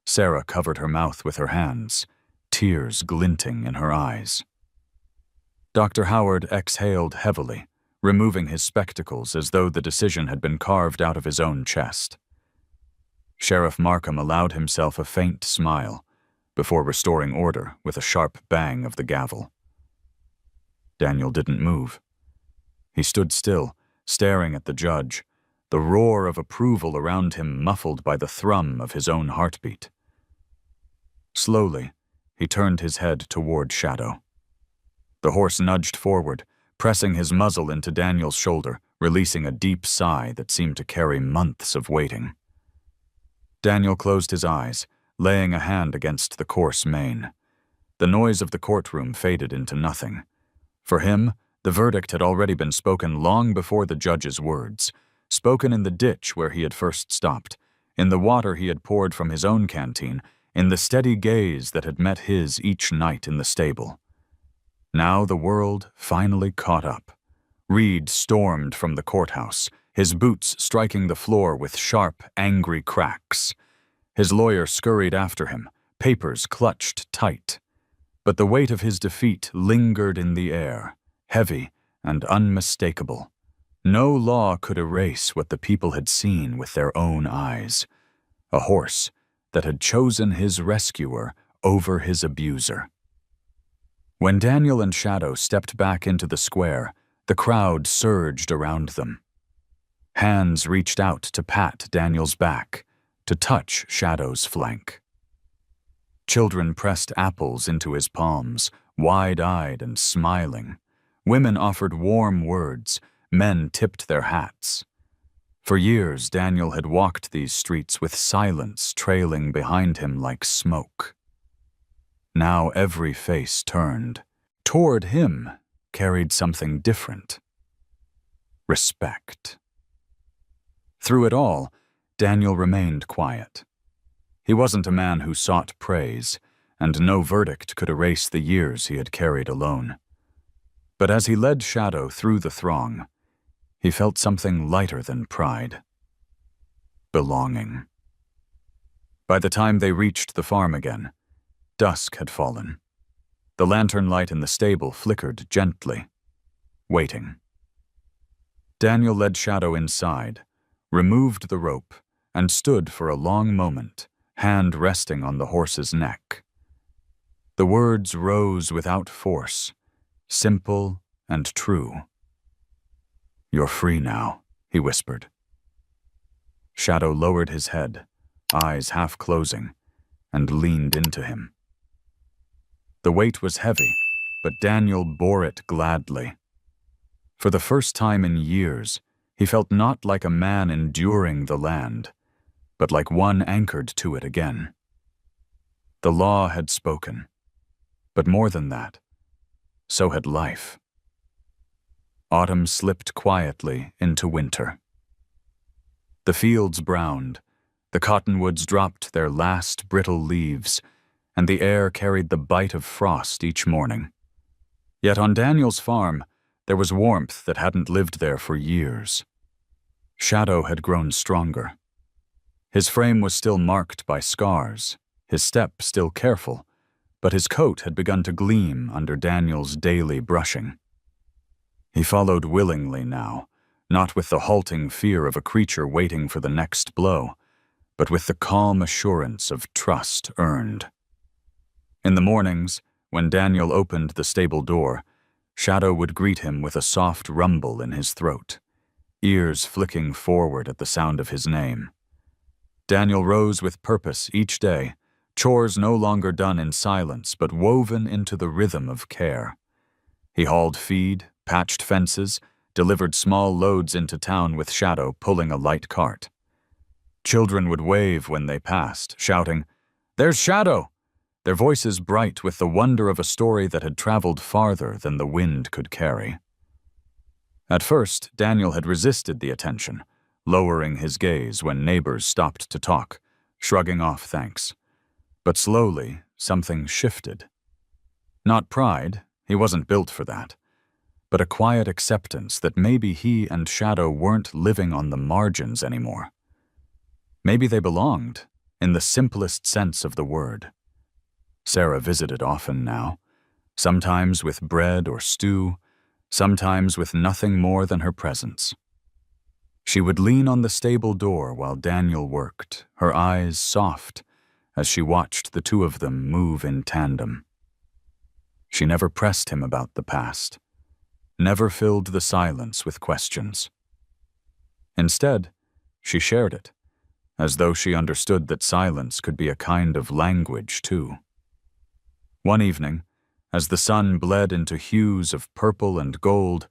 Sarah covered her mouth with her hands, tears glinting in her eyes. Dr. Howard exhaled heavily, removing his spectacles as though the decision had been carved out of his own chest. Sheriff Markham allowed himself a faint smile before restoring order with a sharp bang of the gavel. Daniel didn't move. He stood still, staring at the judge, the roar of approval around him muffled by the thrum of his own heartbeat. Slowly, he turned his head toward Shadow. The horse nudged forward, pressing his muzzle into Daniel's shoulder, releasing a deep sigh that seemed to carry months of waiting. Daniel closed his eyes, laying a hand against the coarse mane. The noise of the courtroom faded into nothing. For him, the verdict had already been spoken long before the judge's words, spoken in the ditch where he had first stopped, in the water he had poured from his own canteen, in the steady gaze that had met his each night in the stable. Now the world finally caught up. Reed stormed from the courthouse, his boots striking the floor with sharp, angry cracks. His lawyer scurried after him, papers clutched tight. But the weight of his defeat lingered in the air, heavy and unmistakable. No law could erase what the people had seen with their own eyes. A horse that had chosen his rescuer over his abuser. When Daniel and Shadow stepped back into the square, the crowd surged around them. Hands reached out to pat Daniel's back, to touch Shadow's flank. Children pressed apples into his palms, wide-eyed and smiling. Women offered warm words, men tipped their hats. For years, Daniel had walked these streets with silence trailing behind him like smoke. Now every face turned. Toward him carried something different. Respect. Through it all, Daniel remained quiet. He wasn't a man who sought praise, and no verdict could erase the years he had carried alone. But as he led Shadow through the throng, he felt something lighter than pride. Belonging. By the time they reached the farm again, dusk had fallen. The lantern light in the stable flickered gently, waiting. Daniel led Shadow inside, removed the rope, and stood for a long moment, hand resting on the horse's neck. The words rose without force, simple and true. "You're free now," he whispered. Shadow lowered his head, eyes half closing, and leaned into him. The weight was heavy, but Daniel bore it gladly. For the first time in years, he felt not like a man enduring the land, but like one anchored to it again. The law had spoken, but more than that, so had life. Autumn slipped quietly into winter. The fields browned, the cottonwoods dropped their last brittle leaves, and the air carried the bite of frost each morning. Yet on Daniel's farm, there was warmth that hadn't lived there for years. Shadow had grown stronger. His frame was still marked by scars, his step still careful, but his coat had begun to gleam under Daniel's daily brushing. He followed willingly now, not with the halting fear of a creature waiting for the next blow, but with the calm assurance of trust earned. In the mornings, when Daniel opened the stable door, Shadow would greet him with a soft rumble in his throat, ears flicking forward at the sound of his name. Daniel rose with purpose each day, chores no longer done in silence but woven into the rhythm of care. He hauled feed, patched fences, delivered small loads into town with Shadow pulling a light cart. Children would wave when they passed, shouting, "There's Shadow!" Their voices bright with the wonder of a story that had traveled farther than the wind could carry. At first, Daniel had resisted the attention, lowering his gaze when neighbors stopped to talk, shrugging off thanks. But slowly, something shifted. Not pride, he wasn't built for that, but a quiet acceptance that maybe he and Shadow weren't living on the margins anymore. Maybe they belonged, in the simplest sense of the word. Sarah visited often now, sometimes with bread or stew, sometimes with nothing more than her presence. She would lean on the stable door while Daniel worked, her eyes soft, as she watched the two of them move in tandem. She never pressed him about the past, never filled the silence with questions. Instead, she shared it, as though she understood that silence could be a kind of language too. One evening, as the sun bled into hues of purple and gold,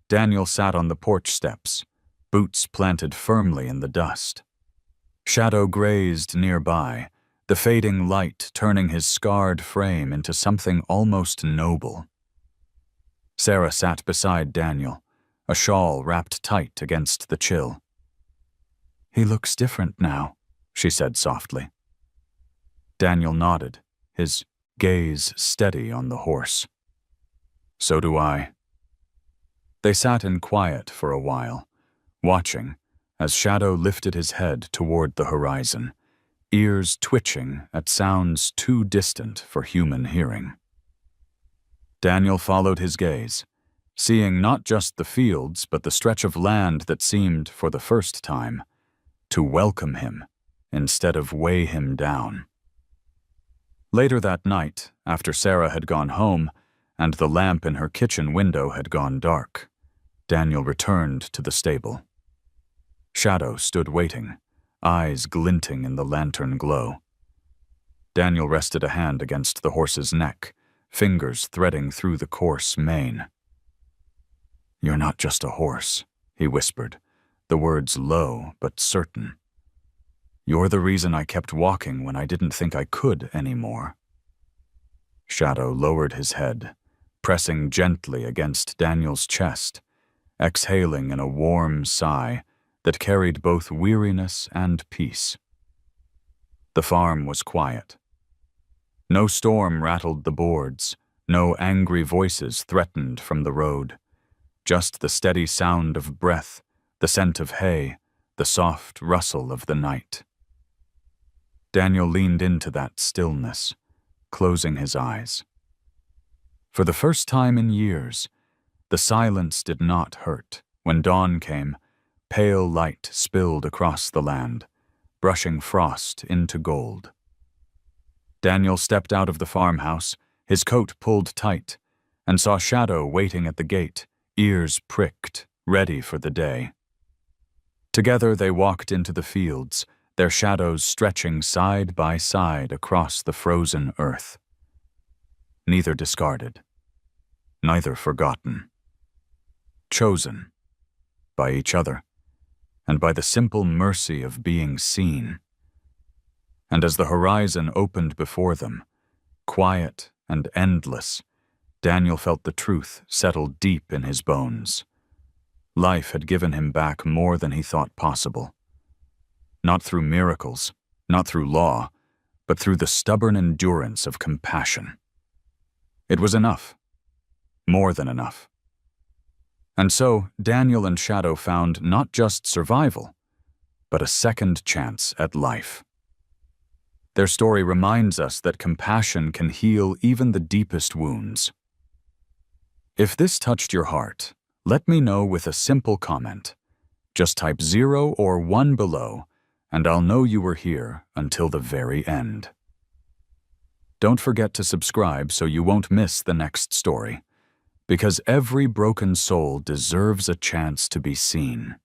Daniel sat on the porch steps, boots planted firmly in the dust. Shadow grazed nearby, the fading light turning his scarred frame into something almost noble. Sarah sat beside Daniel, a shawl wrapped tight against the chill. "He looks different now," she said softly. Daniel nodded, his gaze steady on the horse. "So do I." They sat in quiet for a while, watching as Shadow lifted his head toward the horizon, ears twitching at sounds too distant for human hearing. Daniel followed his gaze, seeing not just the fields but the stretch of land that seemed, for the first time, to welcome him instead of weigh him down. Later that night, after Sarah had gone home and the lamp in her kitchen window had gone dark, Daniel returned to the stable. Shadow stood waiting, eyes glinting in the lantern glow. Daniel rested a hand against the horse's neck, fingers threading through the coarse mane. "You're not just a horse," he whispered, the words low but certain. "You're the reason I kept walking when I didn't think I could anymore." Shadow lowered his head, pressing gently against Daniel's chest, exhaling in a warm sigh that carried both weariness and peace. The farm was quiet. No storm rattled the boards, no angry voices threatened from the road, just the steady sound of breath, the scent of hay, the soft rustle of the night. Daniel leaned into that stillness, closing his eyes. For the first time in years, the silence did not hurt. When dawn came, pale light spilled across the land, brushing frost into gold. Daniel stepped out of the farmhouse, his coat pulled tight, and saw Shadow waiting at the gate, ears pricked, ready for the day. Together they walked into the fields, their shadows stretching side by side across the frozen earth. Neither discarded, neither forgotten. Chosen by each other, and by the simple mercy of being seen. And as the horizon opened before them, quiet and endless, Daniel felt the truth settle deep in his bones. Life had given him back more than he thought possible. Not through miracles, not through law, but through the stubborn endurance of compassion. It was enough. More than enough. And so, Daniel and Shadow found not just survival, but a second chance at life. Their story reminds us that compassion can heal even the deepest wounds. If this touched your heart, let me know with a simple comment. Just type 0 or 1 below, and I'll know you were here until the very end. Don't forget to subscribe so you won't miss the next story, because every broken soul deserves a chance to be seen.